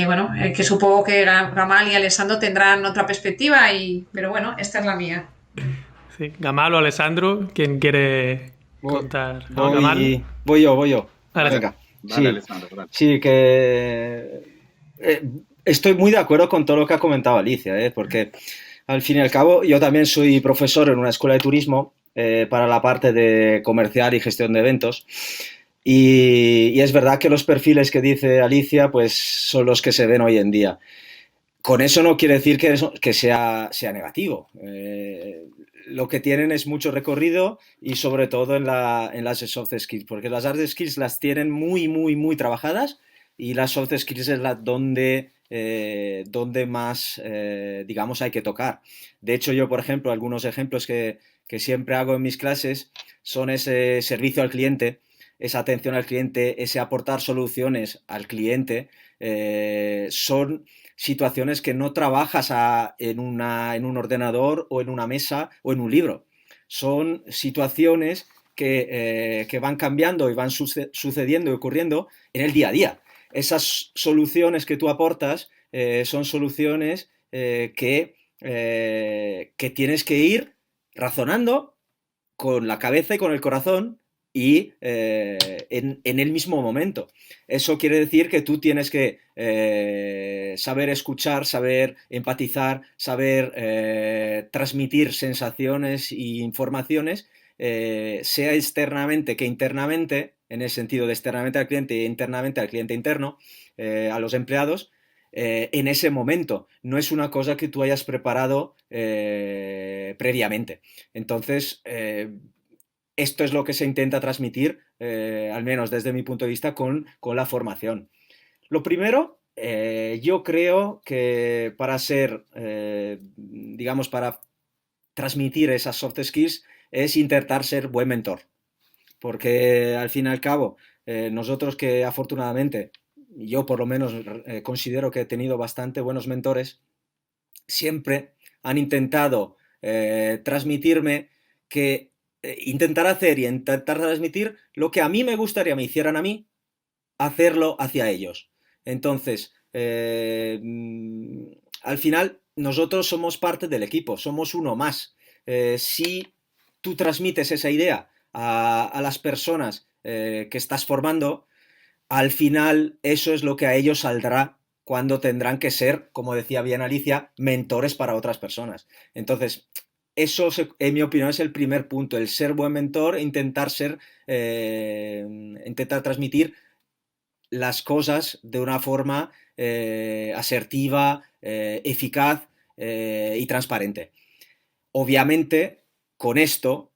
bueno, que supongo que Gamal y Alessandro tendrán otra perspectiva, pero bueno, esta es la mía. Sí, Gamal o Alessandro, ¿quién quiere contar? ¿No, Gamal? Voy yo. Vale. Venga. Dale, Sí, Alessandro, dale. sí, que estoy muy de acuerdo con todo lo que ha comentado Alicia, porque al fin y al cabo yo también soy profesor en una escuela de turismo para la parte de comercial y gestión de eventos. Y es verdad que los perfiles que dice Alicia pues son los que se ven hoy en día. Con eso no quiere decir que sea negativo. Lo que tienen es mucho recorrido y sobre todo en las soft skills, porque las hard skills las tienen muy, muy, muy trabajadas y las soft skills es donde dónde más, digamos, hay que tocar. De hecho, yo, por ejemplo, algunos ejemplos que siempre hago en mis clases son ese servicio al cliente, esa atención al cliente, ese aportar soluciones al cliente. Son situaciones que no trabajas en un ordenador o en una mesa o en un libro. Son situaciones que van cambiando y van sucediendo y ocurriendo en el día a día. Esas soluciones que tú aportas son soluciones que tienes que ir razonando con la cabeza y con el corazón y en el mismo momento. Eso quiere decir que tú tienes que saber escuchar, saber empatizar, saber transmitir sensaciones e informaciones, sea externamente que internamente, en el sentido de externamente al cliente e internamente al cliente interno, a los empleados, en ese momento. No es una cosa que tú hayas preparado previamente. Entonces, esto es lo que se intenta transmitir, al menos desde mi punto de vista, con la formación. Lo primero, yo creo que para ser, digamos, para transmitir esas soft skills es intentar ser buen mentor. Porque al fin y al cabo, nosotros que afortunadamente, yo por lo menos considero que he tenido bastante buenos mentores, siempre han intentado transmitirme que intentar hacer y intentar transmitir lo que a mí me gustaría me hicieran a mí, hacerlo hacia ellos. Entonces, al final, nosotros somos parte del equipo, somos uno más. Si tú transmites esa idea a las personas que estás formando, al final eso es lo que a ellos saldrá cuando tendrán que ser, como decía bien Alicia, mentores para otras personas. Entonces, eso, en mi opinión, es el primer punto, el ser buen mentor, intentar transmitir las cosas de una forma asertiva, eficaz y transparente. Obviamente, con esto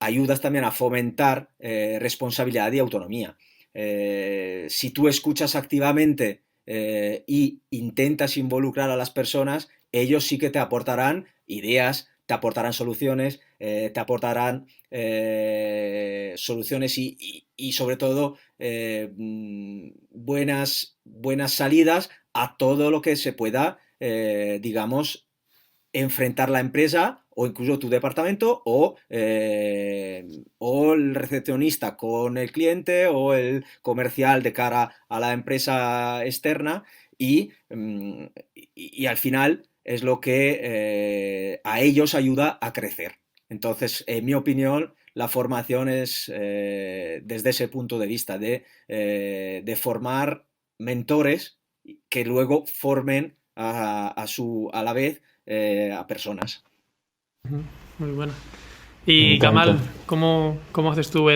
ayudas también a fomentar responsabilidad y autonomía. Si tú escuchas activamente y intentas involucrar a las personas, ellos sí que te aportarán ideas, te aportarán soluciones, te aportarán soluciones y sobre todo buenas salidas a todo lo que se pueda, digamos, enfrentar la empresa o incluso tu departamento o el recepcionista con el cliente o el comercial de cara a la empresa externa y al final es lo que a ellos ayuda a crecer. Entonces, en mi opinión, la formación es desde ese punto de vista de formar mentores que luego formen a la vez a personas. Muy bueno. Me Y encanta. Gamal, ¿cómo haces tú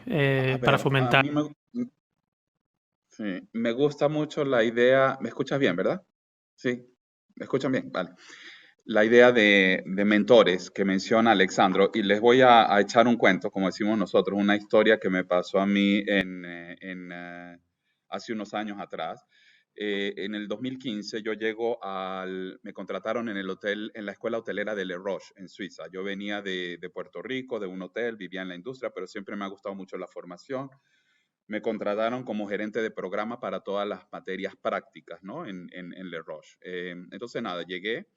para fomentar? A mí sí, me gusta mucho la idea. ¿Me escuchas bien, verdad? Sí, ¿me escuchan bien? Vale. La idea de mentores que menciona Alexandro, y les voy a echar un cuento, como decimos nosotros, una historia que me pasó a mí hace unos años atrás. En el 2015 yo me contrataron en el hotel, en la escuela hotelera de Le Roche, en Suiza. Yo venía de Puerto Rico, de un hotel, vivía en la industria, pero siempre me ha gustado mucho la formación. Me contrataron como gerente de programa para todas las materias prácticas, ¿no? En Le Roche. Entonces, nada, llegué.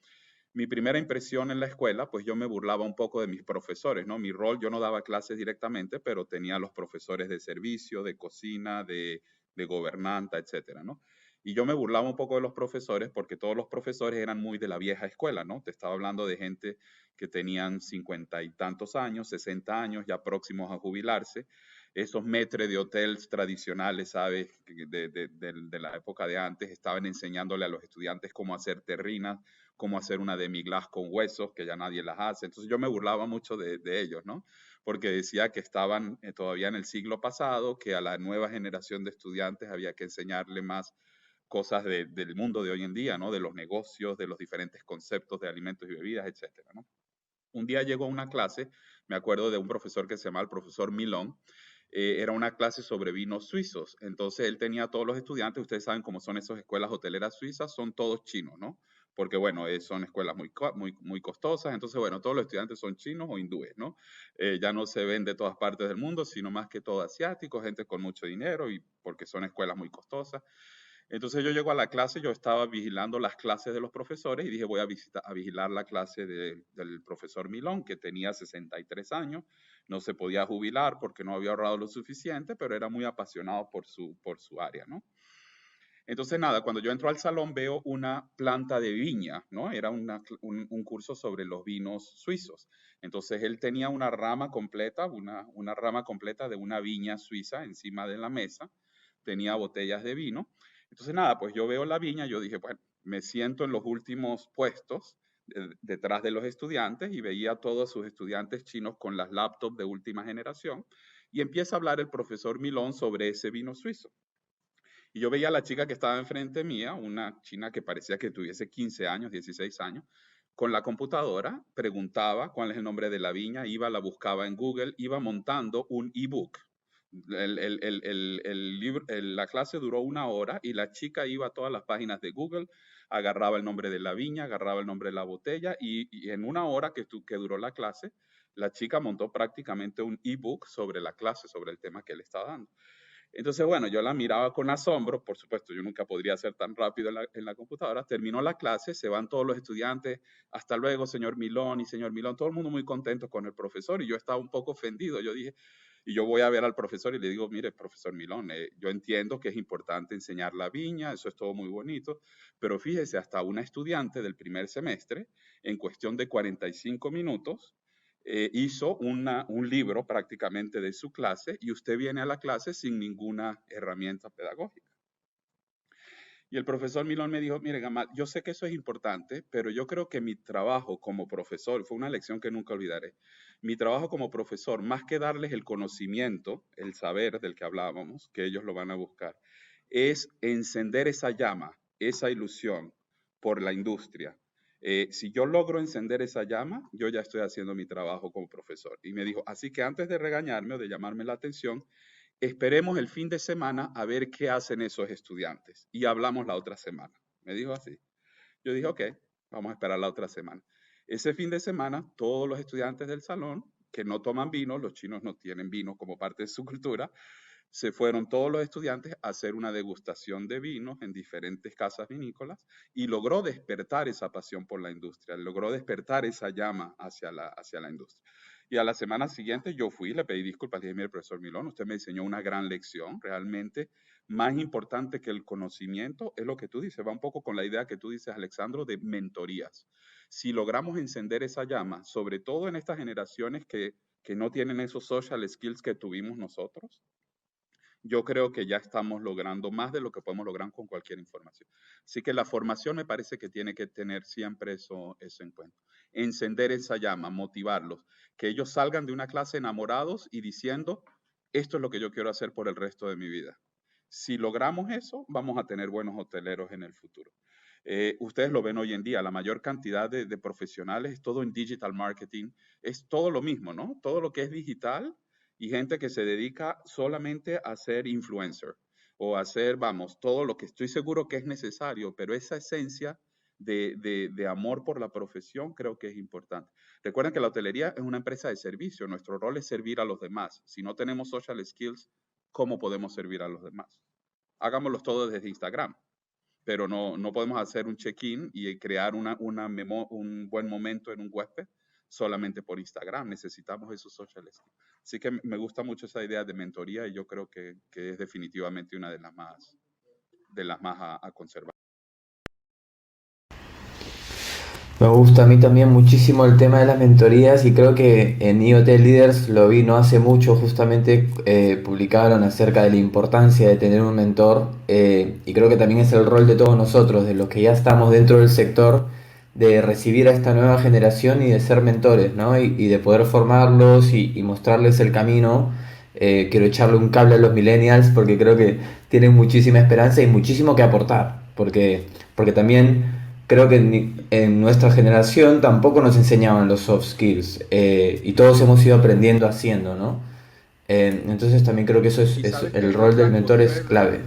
Mi primera impresión en la escuela, pues yo me burlaba un poco de mis profesores, ¿no? Mi rol, yo no daba clases directamente, pero tenía los profesores de servicio, de cocina, de gobernanta, etcétera, ¿no? Y yo me burlaba un poco de los profesores porque todos los profesores eran muy de la vieja escuela, ¿no? Te estaba hablando de gente que tenían 50 y tantos años, 60 años, ya próximos a jubilarse. Esos maîtres de hotels tradicionales, ¿sabes? De la época de antes, estaban enseñándole a los estudiantes cómo hacer terrinas, cómo hacer una demi-glace con huesos, que ya nadie las hace. Entonces yo me burlaba mucho de ellos, ¿no? Porque decía que estaban todavía en el siglo pasado, que a la nueva generación de estudiantes había que enseñarle más cosas del mundo de hoy en día, ¿no? De los negocios, de los diferentes conceptos de alimentos y bebidas, etcétera, ¿no? Un día llegó a una clase, me acuerdo de un profesor que se llama el profesor Milón, era una clase sobre vinos suizos. Entonces él tenía a todos los estudiantes, ustedes saben cómo son esas escuelas hoteleras suizas, son todos chinos, ¿no? Porque, bueno, son escuelas muy costosas, entonces, bueno, todos los estudiantes son chinos o hindúes, ¿no? Ya no se ven de todas partes del mundo, sino más que todo asiáticos, gente con mucho dinero, y porque son escuelas muy costosas. Entonces yo llego a la clase, yo estaba vigilando las clases de los profesores y dije, voy a vigilar la clase del profesor Milón, que tenía 63 años, no se podía jubilar porque no había ahorrado lo suficiente, pero era muy apasionado por su área, ¿no? Entonces, nada, cuando yo entro al salón veo una planta de viña, ¿no? Era un curso sobre los vinos suizos. Entonces, él tenía una rama completa, una rama completa de una viña suiza encima de la mesa. Tenía botellas de vino. Entonces, nada, pues yo veo la viña, yo dije, bueno, me siento en los últimos puestos detrás de los estudiantes y veía a todos sus estudiantes chinos con las laptops de última generación y empieza a hablar el profesor Milón sobre ese vino suizo. Y yo veía a la chica que estaba enfrente mía, una china que parecía que tuviese 15 años, 16 años, con la computadora, preguntaba cuál es el nombre de la viña, la buscaba en Google, iba montando un ebook. La clase duró 1 hora y la chica iba a todas las páginas de Google, agarraba el nombre de la viña, agarraba el nombre de la botella y en 1 hora que duró la clase, la chica montó prácticamente un ebook sobre la clase, sobre el tema que le estaba dando. Entonces, bueno, yo la miraba con asombro, por supuesto, yo nunca podría ser tan rápido en la computadora. Terminó la clase, se van todos los estudiantes, hasta luego, señor Milón y señor Milón, todo el mundo muy contento con el profesor y yo estaba un poco ofendido. Yo dije, y yo voy a ver al profesor y le digo, mire, profesor Milón, yo entiendo que es importante enseñar la viña, eso es todo muy bonito, pero fíjese, hasta una estudiante del primer semestre, en cuestión de 45 minutos, hizo un libro prácticamente de su clase y usted viene a la clase sin ninguna herramienta pedagógica. Y el profesor Milón me dijo, mire, Gamal, yo sé que eso es importante, pero yo creo que mi trabajo como profesor, fue una lección que nunca olvidaré, mi trabajo como profesor, más que darles el conocimiento, el saber del que hablábamos, que ellos lo van a buscar, es encender esa llama, esa ilusión por la industria. Si yo logro encender esa llama, yo ya estoy haciendo mi trabajo como profesor. Y me dijo, así que antes de regañarme o de llamarme la atención, esperemos el fin de semana a ver qué hacen esos estudiantes y hablamos la otra semana. Me dijo así. Yo dije, ok, vamos a esperar la otra semana. Ese fin de semana, todos los estudiantes del salón que no toman vino, los chinos no tienen vino como parte de su cultura, se fueron todos los estudiantes a hacer una degustación de vinos en diferentes casas vinícolas y logró despertar esa pasión por la industria, logró despertar esa llama hacia la industria. Y a la semana siguiente yo fui, le pedí disculpas, le dije, mire, profesor Milón, usted me enseñó una gran lección, realmente más importante que el conocimiento es lo que tú dices, va un poco con la idea que tú dices, Alexandro, de mentorías. Si logramos encender esa llama, sobre todo en estas generaciones que no tienen esos social skills que tuvimos nosotros, yo creo que ya estamos logrando más de lo que podemos lograr con cualquier información. Así que la formación me parece que tiene que tener siempre eso en cuenta. Encender esa llama, motivarlos, que ellos salgan de una clase enamorados y diciendo, esto es lo que yo quiero hacer por el resto de mi vida. Si logramos eso, vamos a tener buenos hoteleros en el futuro. Ustedes lo ven hoy en día, la mayor cantidad de profesionales es todo en digital marketing, es todo lo mismo, ¿no? Todo lo que es digital y gente que se dedica solamente a ser influencer o a hacer, vamos, todo lo que estoy seguro que es necesario, pero esa esencia de amor por la profesión creo que es importante. Recuerden que la hotelería es una empresa de servicio, nuestro rol es servir a los demás. Si no tenemos social skills, ¿cómo podemos servir a los demás? Hagámoslos todos desde Instagram, pero no podemos hacer un check-in y crear un buen momento en un huésped solamente por Instagram. Necesitamos esos social skills. Así que me gusta mucho esa idea de mentoría y yo creo que es definitivamente una de las más a conservar. Me gusta a mí también muchísimo el tema de las mentorías y creo que en IoT Leaders lo vi no hace mucho, justamente publicaron acerca de la importancia de tener un mentor y creo que también es el rol de todos nosotros, de los que ya estamos dentro del sector, de recibir a esta nueva generación y de ser mentores, ¿no? Y de poder formarlos y mostrarles el camino. Quiero echarle un cable a los millennials porque creo que tienen muchísima esperanza y muchísimo que aportar, porque también creo que en nuestra generación tampoco nos enseñaban los soft skills y todos hemos ido aprendiendo haciendo, ¿no? Entonces también creo que eso Y sabes que, el rol del Gianfranco, mentor es clave.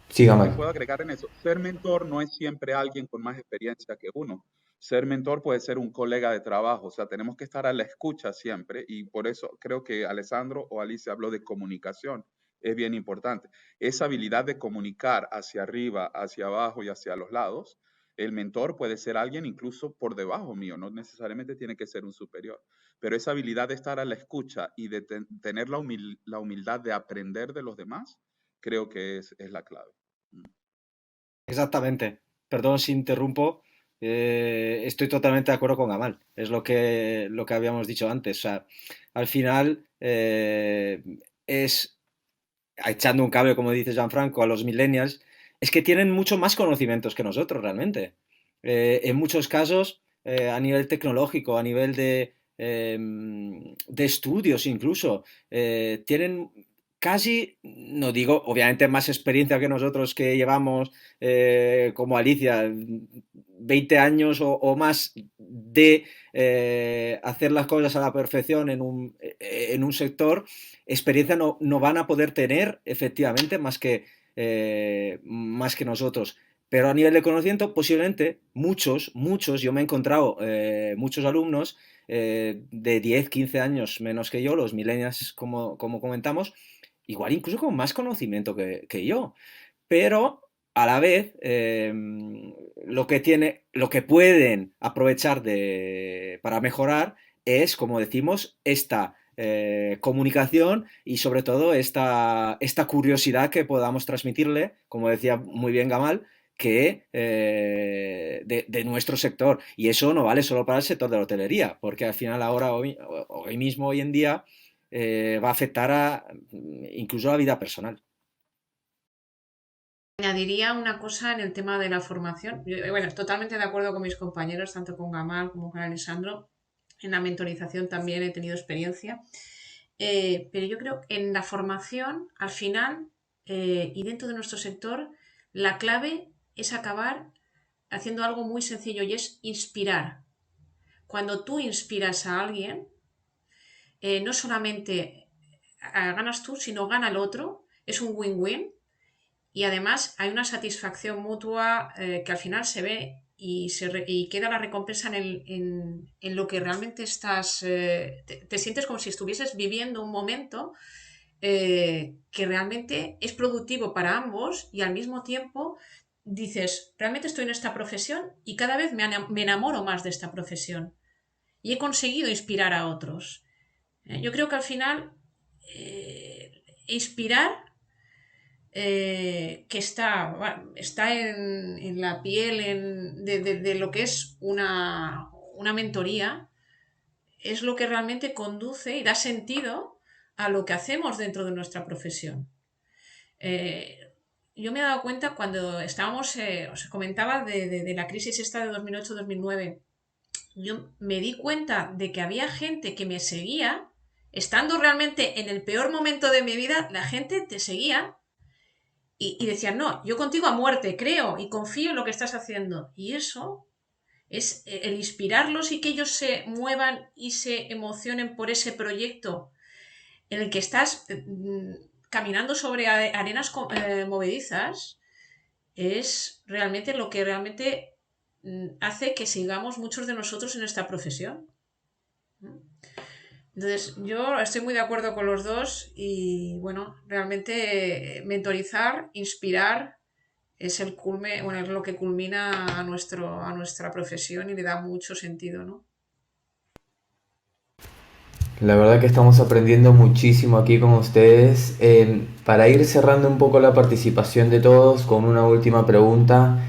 Sí, si Gamal. puedo agregar en eso, ser mentor no es siempre alguien con más experiencia que uno. Ser mentor puede ser un colega de trabajo, o sea, tenemos que estar a la escucha siempre y por eso creo que Alessandro o Alicia habló de comunicación. Es bien importante. Esa habilidad de comunicar hacia arriba, hacia abajo y hacia los lados, el mentor puede ser alguien incluso por debajo mío, no necesariamente tiene que ser un superior, pero esa habilidad de estar a la escucha y de tener la humildad de aprender de los demás, creo que es la clave. Exactamente. Perdón si interrumpo. Estoy totalmente de acuerdo con Gamal. Es lo que habíamos dicho antes. O sea, al final es echando un cable, como dice Gianfranco, a los millennials, es que tienen mucho más conocimientos que nosotros realmente. En muchos casos, a nivel tecnológico, a nivel de estudios incluso, tienen casi, no digo, obviamente más experiencia que nosotros que llevamos, como Alicia, 20 años o más de hacer las cosas a la perfección en un sector, experiencia no van a poder tener efectivamente más que nosotros. Pero a nivel de conocimiento, posiblemente muchos, yo me he encontrado muchos alumnos de 10 15 años menos que yo, los millennials como comentamos, igual incluso con más conocimiento que yo. Pero a la vez, lo que pueden aprovechar para mejorar es, como decimos, esta comunicación y sobre todo esta curiosidad que podamos transmitirle, como decía muy bien Gamal, que de nuestro sector. Y eso no vale solo para el sector de la hotelería, porque al final ahora, hoy mismo, hoy en día, va a afectar incluso a la vida personal. Añadiría una cosa en el tema de la formación. Bueno, totalmente de acuerdo con mis compañeros, tanto con Gamal como con Alessandro. En la mentorización también he tenido experiencia. Pero yo creo que en la formación, al final, y dentro de nuestro sector, la clave es acabar haciendo algo muy sencillo y es inspirar. Cuando tú inspiras a alguien, no solamente ganas tú, sino gana el otro. Es un win-win y además hay una satisfacción mutua que al final se ve y queda la recompensa en lo que realmente estás, te sientes como si estuvieses viviendo un momento que realmente es productivo para ambos y al mismo tiempo dices, realmente estoy en esta profesión y cada vez me enamoro más de esta profesión y he conseguido inspirar a otros. Yo creo que al final inspirar que está en la piel de lo que es una mentoría, es lo que realmente conduce y da sentido a lo que hacemos dentro de nuestra profesión. Yo me he dado cuenta cuando estábamos, os comentaba de la crisis esta de 2008-2009, yo me di cuenta de que había gente que me seguía, estando realmente en el peor momento de mi vida, la gente te seguía y decían, no, yo contigo a muerte, creo y confío en lo que estás haciendo. Y eso es el inspirarlos y que ellos se muevan y se emocionen por ese proyecto en el que estás caminando sobre arenas movedizas, es realmente lo que realmente hace que sigamos muchos de nosotros en esta profesión. Entonces, yo estoy muy de acuerdo con los dos y, bueno, realmente mentorizar, inspirar es el culme, bueno, es lo que culmina a nuestra profesión y le da mucho sentido, ¿no? La verdad que estamos aprendiendo muchísimo aquí con ustedes. Para ir cerrando un poco la participación de todos con una última pregunta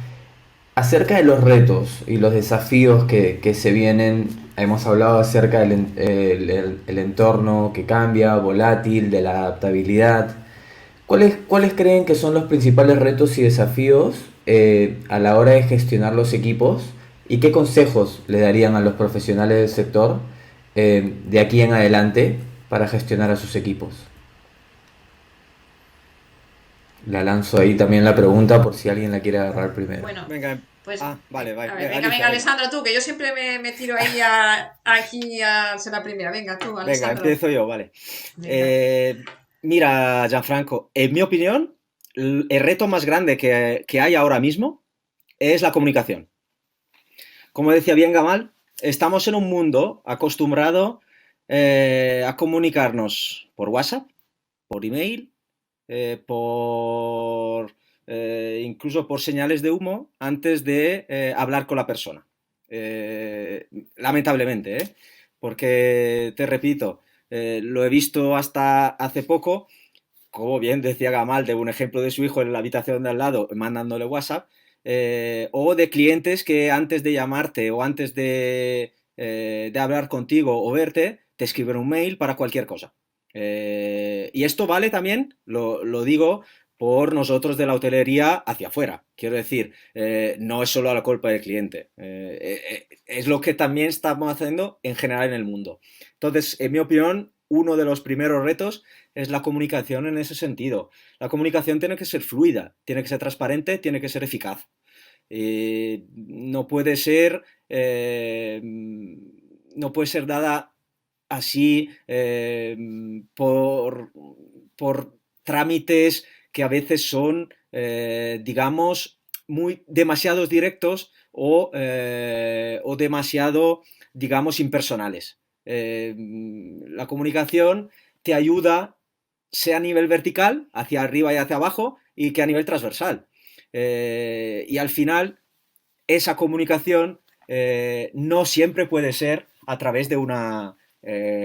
acerca de los retos y los desafíos que se vienen. Hemos hablado acerca el entorno que cambia, volátil, de la adaptabilidad. ¿Cuáles creen que son los principales retos y desafíos a la hora de gestionar los equipos? ¿Y qué consejos le darían a los profesionales del sector de aquí en adelante para gestionar a sus equipos? La lanzo ahí también la pregunta por si alguien la quiere agarrar primero. Bueno, Venga, Pues, Vale, a ver, venga, Alicia, venga. Alessandro, tú, que yo siempre me tiro ahí aquí a ser la primera. Venga, tú, Venga, Alessandro. empiezo yo, vale. Venga. Mira, Gianfranco, en mi opinión, el reto más grande que hay ahora mismo es la comunicación. Como decía bien Gamal, estamos en un mundo acostumbrado a comunicarnos por WhatsApp, por email, incluso por señales de humo antes de hablar con la persona. Lamentablemente, porque te repito, lo he visto hasta hace poco, como bien decía Gamal, de un ejemplo de su hijo en la habitación de al lado mandándole WhatsApp, o de clientes que antes de llamarte o antes de hablar contigo o verte, te escriben un mail para cualquier cosa. Y esto vale también, lo digo, por nosotros de la hotelería hacia afuera. Quiero decir, no es solo la culpa del cliente, es lo que también estamos haciendo en general en el mundo. Entonces, en mi opinión, uno de los primeros retos es la comunicación en ese sentido. La comunicación tiene que ser fluida, tiene que ser transparente, tiene que ser eficaz. No puede ser no puede ser dada así por trámites que a veces son, digamos, demasiados directos o demasiado, digamos, impersonales. La comunicación te ayuda, sea a nivel vertical, hacia arriba y hacia abajo, y que a nivel transversal. Y al final, esa comunicación no siempre puede ser a través de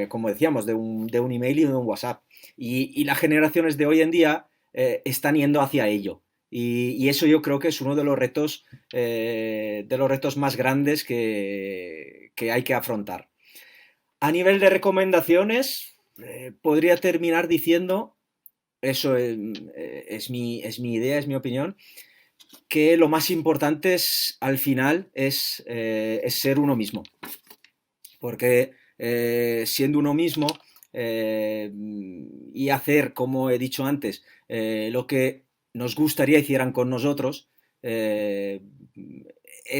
como decíamos, de un email y de un WhatsApp. Y las generaciones de hoy en día están yendo hacia ello. Y eso yo creo que es uno de los retos más grandes que hay que afrontar. A nivel de recomendaciones, podría terminar diciendo, eso es mi idea, es mi opinión, que lo más importante al final es ser uno mismo. Porque siendo uno mismo y hacer, como he dicho antes, lo que nos gustaría hicieran con nosotros, es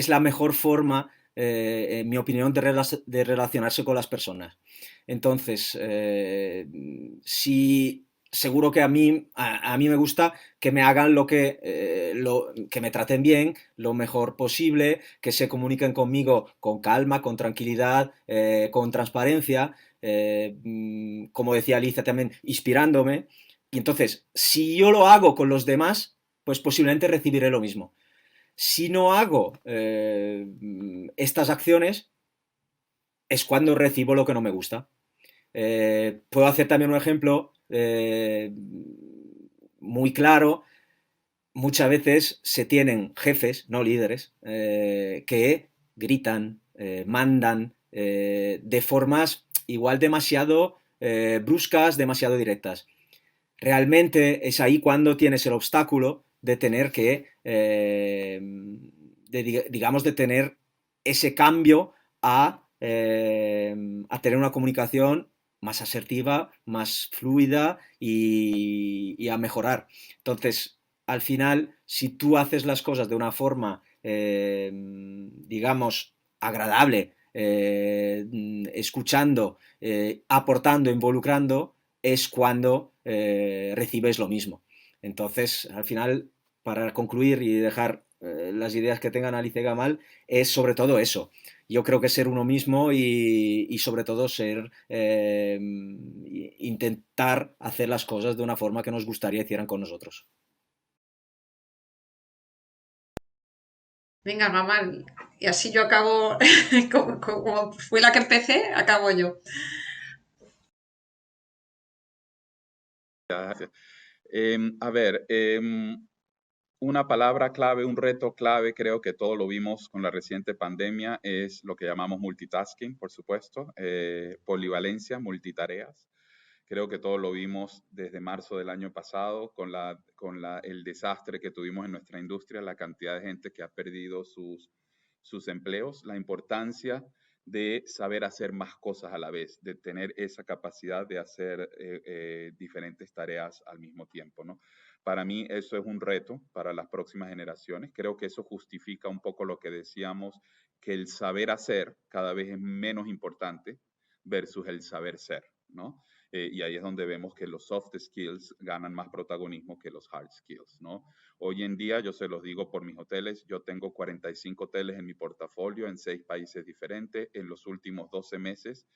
la mejor forma, en mi opinión, de relacionarse con las personas. Entonces, si seguro que a mí me gusta que me hagan que me traten bien, lo mejor posible, que se comuniquen conmigo con calma, con tranquilidad, con transparencia, como decía Alicia también, inspirándome. Y entonces, si yo lo hago con los demás, pues posiblemente recibiré lo mismo. Si no hago estas acciones, es cuando recibo lo que no me gusta. Puedo hacer también un ejemplo muy claro. Muchas veces se tienen jefes, no líderes, que gritan, mandan de formas igual demasiado bruscas, demasiado directas. Realmente es ahí cuando tienes el obstáculo de tener digamos, de tener ese cambio a tener una comunicación más asertiva, más fluida y a mejorar. Entonces, al final, si tú haces las cosas de una forma, digamos, agradable, escuchando, aportando, involucrando, es cuando recibes lo mismo. Entonces, al final, para concluir y dejar las ideas que tengan Alicia y Gamal, es sobre todo eso. Yo creo que ser uno mismo y sobre todo intentar hacer las cosas de una forma que nos gustaría hicieran con nosotros. Venga, mamá, y así yo acabo, como fui la que empecé, acabo yo. Gracias. A ver, una palabra clave, un reto clave, creo que todo lo vimos con la reciente pandemia, es lo que llamamos multitasking, por supuesto, polivalencia, multitareas. Creo que todo lo vimos desde marzo del año pasado con el desastre que tuvimos en nuestra industria, la cantidad de gente que ha perdido sus empleos, la importancia de saber hacer más cosas a la vez, de tener esa capacidad de hacer diferentes tareas al mismo tiempo, ¿no? Para mí eso es un reto para las próximas generaciones. Creo que eso justifica un poco lo que decíamos, que el saber hacer cada vez es menos importante versus el saber ser, ¿no? Y ahí es donde vemos que los soft skills ganan más protagonismo que los hard skills, ¿no? Hoy en día, yo se los digo por mis hoteles, yo tengo 45 hoteles en mi portafolio en 6 países diferentes. En los últimos 12 meses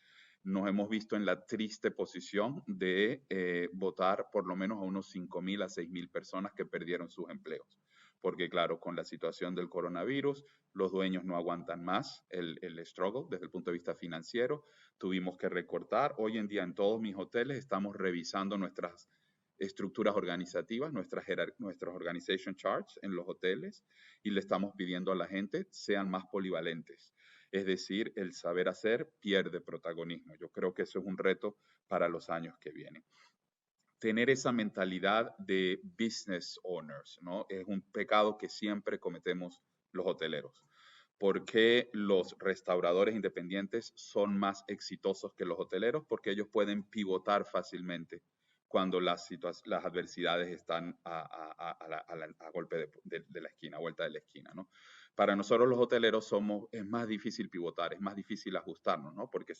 nos hemos visto en la triste posición de votar por lo menos a unos 5,000 a 6,000 personas que perdieron sus empleos. Porque claro, con la situación del coronavirus, los dueños no aguantan más el struggle desde el punto de vista financiero. Tuvimos que recortar. Hoy en día en todos mis hoteles estamos revisando nuestras estructuras organizativas, nuestros organization charts en los hoteles, y le estamos pidiendo a la gente sean más polivalentes. Es decir, el saber hacer pierde protagonismo. Yo creo que eso es un reto para los años que vienen. Tener esa mentalidad de business owners, ¿no? Es un pecado que siempre cometemos los hoteleros. ¿Por qué los restauradores independientes son más exitosos que los hoteleros? Porque ellos pueden pivotar fácilmente cuando las adversidades están a golpe de la esquina, a vuelta de la esquina, ¿no? Para nosotros los hoteleros es más difícil pivotar, es más difícil ajustarnos, ¿no? Porque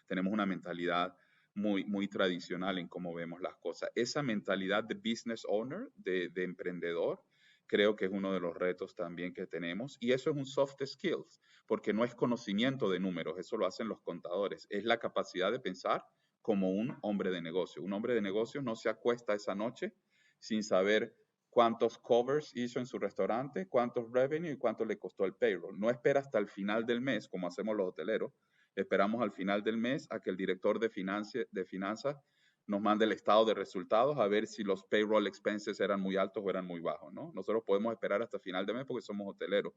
tenemos una mentalidad muy tradicional en cómo vemos las cosas. Esa mentalidad de business owner, de emprendedor, creo que es uno de los retos también que tenemos. Y eso es un soft skills, porque no es conocimiento de números, eso lo hacen los contadores. Es la capacidad de pensar como un hombre de negocio. Un hombre de negocio no se acuesta esa noche sin saber cuántos covers hizo en su restaurante, cuántos revenue y cuánto le costó el payroll. No espera hasta el final del mes, como hacemos los hoteleros. Esperamos al final del mes a que el director de finanzas nos mande el estado de resultados a ver si los payroll expenses eran muy altos o eran muy bajos, ¿no? Nosotros podemos esperar hasta final de mes porque somos hoteleros.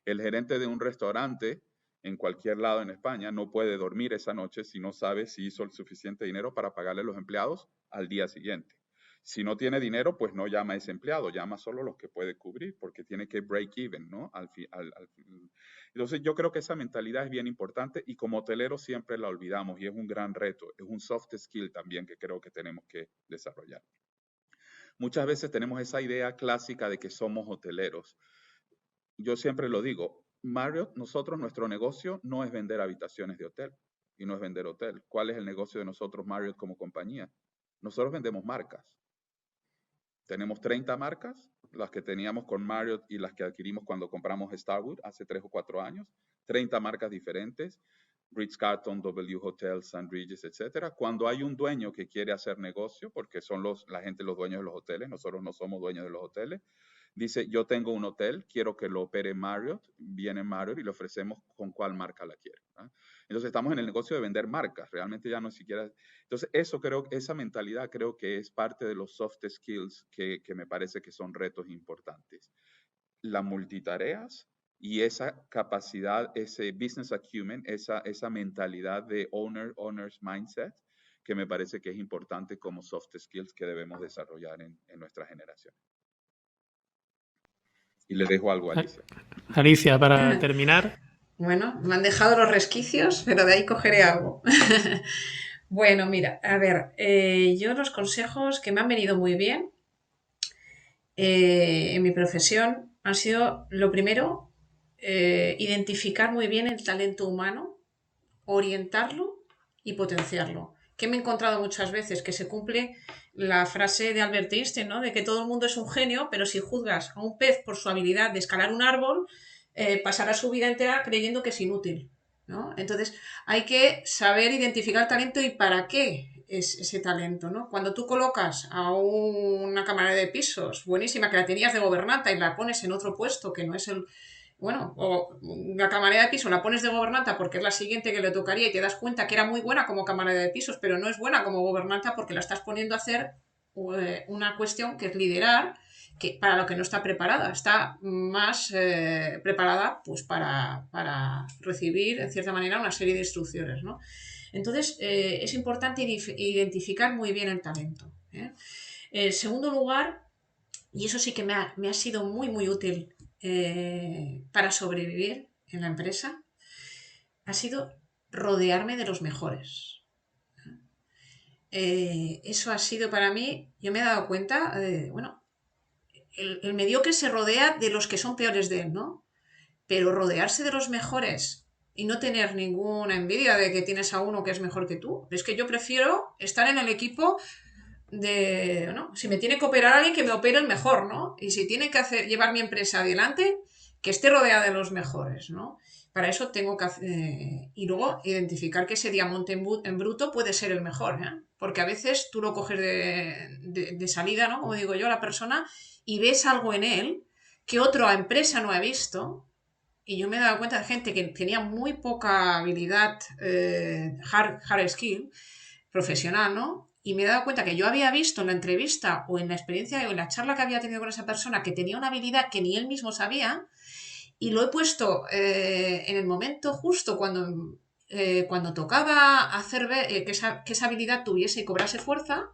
El gerente de un restaurante en cualquier lado en España no puede dormir esa noche si no sabe si hizo el suficiente dinero para pagarle a los empleados al día siguiente. Si no tiene dinero, pues no llama a ese empleado, llama solo a los que puede cubrir, porque tiene que break even, ¿no? Entonces, yo creo que esa mentalidad es bien importante y como hotelero siempre la olvidamos y es un gran reto, es un soft skill también que creo que tenemos que desarrollar. Muchas veces tenemos esa idea clásica de que somos hoteleros. Yo siempre lo digo, Marriott, nuestro negocio no es vender habitaciones de hotel y no es vender hotel. ¿Cuál es el negocio de nosotros, Marriott, como compañía? Nosotros vendemos marcas. Tenemos 30 marcas, las que teníamos con Marriott y las que adquirimos cuando compramos Starwood hace 3 o 4 años. 30 marcas diferentes, Ritz-Carlton, W Hotel, St. Regis, etc. Cuando hay un dueño que quiere hacer negocio, porque son los dueños de los hoteles, nosotros no somos dueños de los hoteles, dice, yo tengo un hotel, quiero que lo opere Marriott, viene Marriott y le ofrecemos con cuál marca la quiere, ¿no? Entonces estamos en el negocio de vender marcas, realmente ya no siquiera. Entonces esa mentalidad creo que es parte de los soft skills que me parece que son retos importantes. La multitareas y esa capacidad, ese business acumen, esa mentalidad de owner's mindset, que me parece que es importante como soft skills que debemos desarrollar en nuestra generación. Y le dejo algo a Alicia. Alicia, para terminar. Bueno, me han dejado los resquicios, pero de ahí cogeré algo. Bueno, mira, a ver, yo los consejos que me han venido muy bien en mi profesión han sido, lo primero, identificar muy bien el talento humano, orientarlo y potenciarlo. Que me he encontrado muchas veces que se cumple la frase de Albert Einstein, ¿no? De que todo el mundo es un genio, pero si juzgas a un pez por su habilidad de escalar un árbol, pasará su vida entera creyendo que es inútil, ¿no? Entonces hay que saber identificar talento y para qué es ese talento, ¿no? Cuando tú colocas a una camarera de pisos buenísima que la tenías de gobernanta y la pones en otro puesto que no es el... Bueno, o la camarera de piso la pones de gobernanta porque es la siguiente que le tocaría y te das cuenta que era muy buena como camarera de pisos, pero no es buena como gobernanta porque la estás poniendo a hacer una cuestión que es liderar, que para lo que no está preparada. Está más preparada pues para recibir, en cierta manera, una serie de instrucciones, ¿no? Entonces, es importante identificar muy bien el talento, ¿eh? En segundo lugar, y eso sí que me ha sido muy útil para sobrevivir en la empresa, ha sido rodearme de los mejores. Eso ha sido para mí, yo me he dado cuenta, bueno, el mediocre se rodea de los que son peores de él, ¿no? Pero rodearse de los mejores y no tener ninguna envidia de que tienes a uno que es mejor que tú. Es que yo prefiero estar en el equipo de, ¿no? Si me tiene que operar alguien, que me opere el mejor, ¿no? Y si tiene que llevar mi empresa adelante, que esté rodeada de los mejores, ¿no? Para eso tengo que y luego identificar que ese diamante en bruto puede ser el mejor, ¿eh? Porque a veces tú lo coges de salida, ¿no? Como digo yo, la persona, y ves algo en él que otra empresa no ha visto. Y yo me he dado cuenta de gente que tenía muy poca habilidad hard skill profesional, ¿no? Y me he dado cuenta que yo había visto en la entrevista o en la experiencia o en la charla que había tenido con esa persona que tenía una habilidad que ni él mismo sabía, y lo he puesto en el momento justo cuando tocaba hacer ver que esa habilidad tuviese y cobrase fuerza,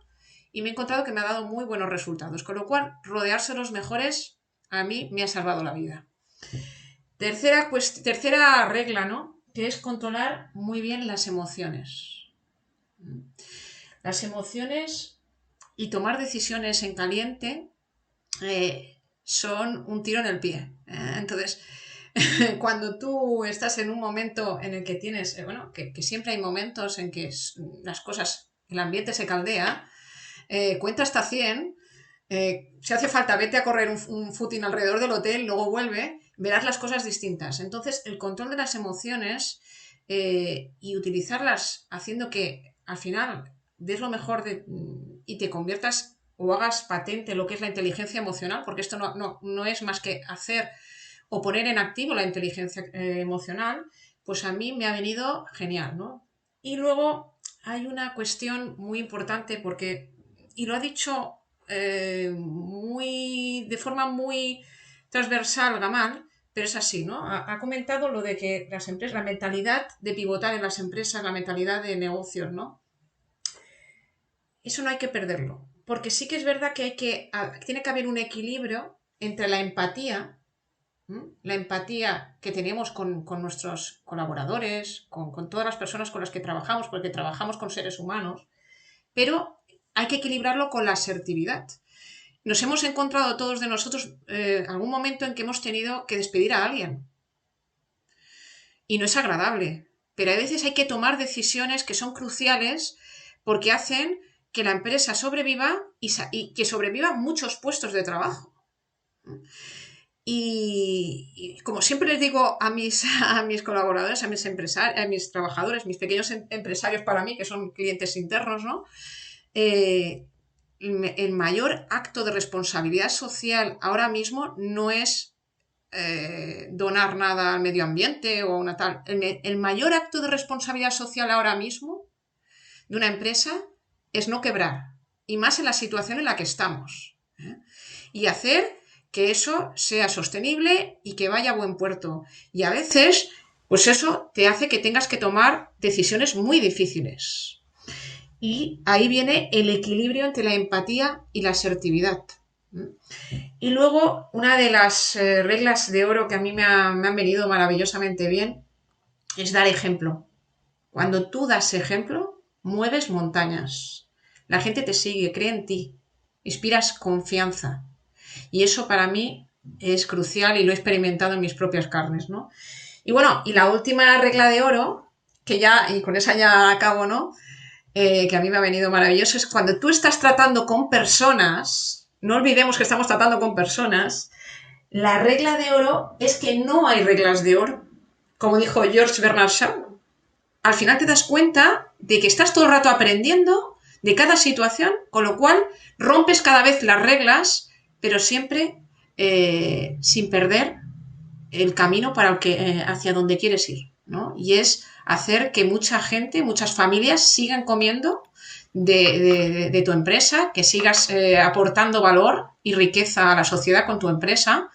y me he encontrado que me ha dado muy buenos resultados. Con lo cual, rodearse de los mejores a mí me ha salvado la vida. Tercera regla, ¿no? Que es controlar muy bien las emociones. Las emociones y tomar decisiones en caliente son un tiro en el pie. Entonces, cuando tú estás en un momento en el que tienes, que siempre hay momentos en que las cosas, el ambiente se caldea, cuenta hasta 100, si hace falta, vete a correr un footing alrededor del hotel, luego vuelve, verás las cosas distintas. Entonces, el control de las emociones y utilizarlas haciendo que al final des lo mejor y te conviertas o hagas patente lo que es la inteligencia emocional, porque esto no es más que hacer o poner en activo la inteligencia emocional, pues a mí me ha venido genial, ¿no? Y luego hay una cuestión muy importante y lo ha dicho de forma muy transversal Gamal, pero es así, ¿no? Ha comentado lo de que las empresas, la mentalidad de pivotar en las empresas, la mentalidad de negocios, ¿no? Eso no hay que perderlo, porque sí que es verdad que tiene que haber un equilibrio entre la empatía que tenemos con nuestros colaboradores, con todas las personas con las que trabajamos, porque trabajamos con seres humanos, pero hay que equilibrarlo con la asertividad. Nos hemos encontrado todos de nosotros algún momento en que hemos tenido que despedir a alguien. Y no es agradable, pero a veces hay que tomar decisiones que son cruciales porque hacen que la empresa sobreviva y que sobrevivan muchos puestos de trabajo. Y como siempre les digo a mis colaboradores, a mis trabajadores, mis pequeños empresarios para mí, que son clientes internos, ¿no? El mayor acto de responsabilidad social ahora mismo no es donar nada al medio ambiente o una tal. El mayor acto de responsabilidad social ahora mismo de una empresa es no quebrar, y más en la situación en la que estamos, y hacer que eso sea sostenible y que vaya a buen puerto. Y a veces, pues eso te hace que tengas que tomar decisiones muy difíciles. Y ahí viene el equilibrio entre la empatía y la asertividad. Y luego, una de las reglas de oro que a mí me han venido maravillosamente bien es dar ejemplo. Cuando tú das ejemplo, mueves montañas. La gente te sigue, cree en ti, inspiras confianza. Y eso para mí es crucial y lo he experimentado en mis propias carnes, ¿no? Y bueno, y la última regla de oro, y con esa ya acabo, ¿no? Que a mí me ha venido maravilloso, es cuando tú estás tratando con personas, no olvidemos que estamos tratando con personas, la regla de oro es que no hay reglas de oro. Como dijo George Bernard Shaw, al final te das cuenta de que estás todo el rato aprendiendo de cada situación, con lo cual rompes cada vez las reglas, pero siempre sin perder el camino hacia donde quieres ir, ¿no? Y es hacer que mucha gente, muchas familias sigan comiendo de tu empresa, que sigas aportando valor y riqueza a la sociedad con tu empresa,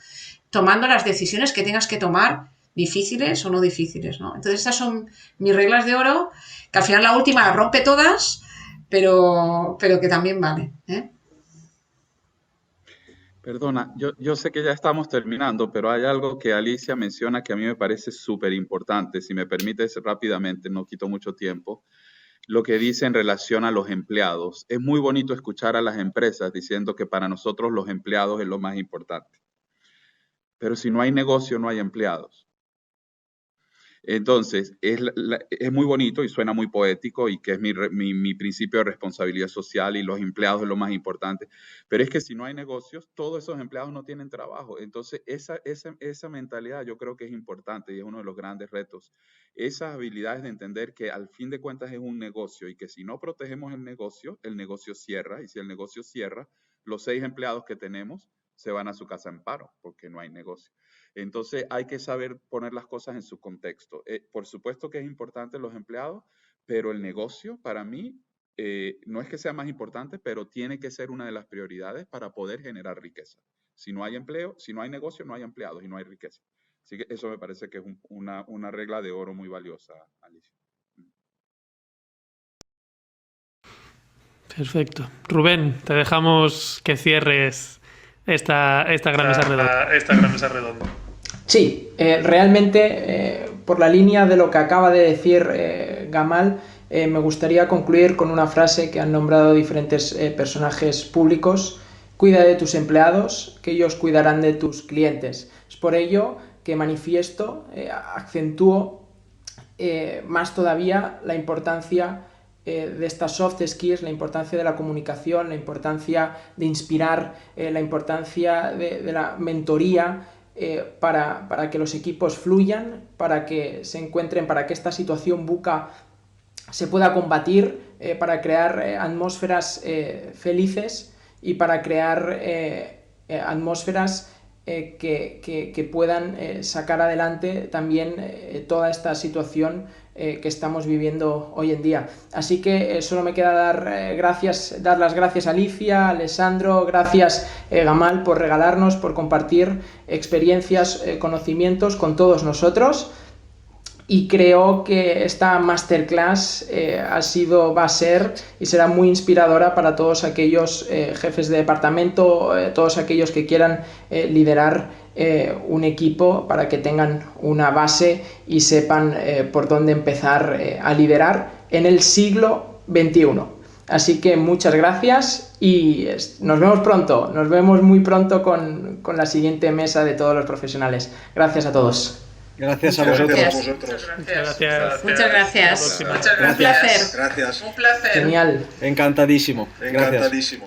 tomando las decisiones que tengas que tomar, difíciles o no difíciles, ¿no? Entonces estas son mis reglas de oro, que al final la última las rompe todas, pero que también vale, ¿eh? Perdona, yo sé que ya estamos terminando, pero hay algo que Alicia menciona que a mí me parece súper importante. Si me permites rápidamente, no quito mucho tiempo, lo que dice en relación a los empleados. Es muy bonito escuchar a las empresas diciendo que para nosotros los empleados es lo más importante. Pero si no hay negocio, no hay empleados. Entonces, es muy bonito y suena muy poético y que es mi principio de responsabilidad social y los empleados es lo más importante. Pero es que si no hay negocios, todos esos empleados no tienen trabajo. Entonces, esa mentalidad yo creo que es importante y es uno de los grandes retos. Esas habilidades de entender que al fin de cuentas es un negocio y que si no protegemos el negocio cierra. Y si el negocio cierra, los 6 empleados que tenemos se van a su casa en paro porque no hay negocio. Entonces hay que saber poner las cosas en su contexto. Por supuesto que es importante los empleados, pero el negocio para mí no es que sea más importante, pero tiene que ser una de las prioridades para poder generar riqueza. Si no hay empleo, si no hay negocio, no hay empleados y no hay riqueza. Así que eso me parece que es una regla de oro muy valiosa, Alicia. Perfecto. Rubén, te dejamos que cierres esta gran mesa redonda. Sí, realmente por la línea de lo que acaba de decir Gamal, me gustaría concluir con una frase que han nombrado diferentes personajes públicos: cuida de tus empleados, que ellos cuidarán de tus clientes. Es por ello que manifiesto, acentúo más todavía la importancia de estas soft skills, la importancia de la comunicación, la importancia de inspirar, la importancia de la mentoría, para que los equipos fluyan, para que se encuentren, para que esta situación buca se pueda combatir, para crear atmósferas felices y para crear atmósferas que puedan sacar adelante también toda esta situación que estamos viviendo hoy en día. Así que solo me queda dar las gracias a Alicia, a Alessandro, gracias Gamal por regalarnos, por compartir experiencias, conocimientos con todos nosotros. Y creo que esta masterclass va a ser y será muy inspiradora para todos aquellos jefes de departamento, todos aquellos que quieran liderar un equipo, para que tengan una base y sepan por dónde empezar a liderar en el siglo XXI. Así que muchas gracias y nos vemos pronto, nos vemos muy pronto con la siguiente mesa de todos los profesionales. Gracias a todos. Gracias a vosotros. Muchas gracias. Un placer. Gracias. Genial. Encantadísimo. Gracias.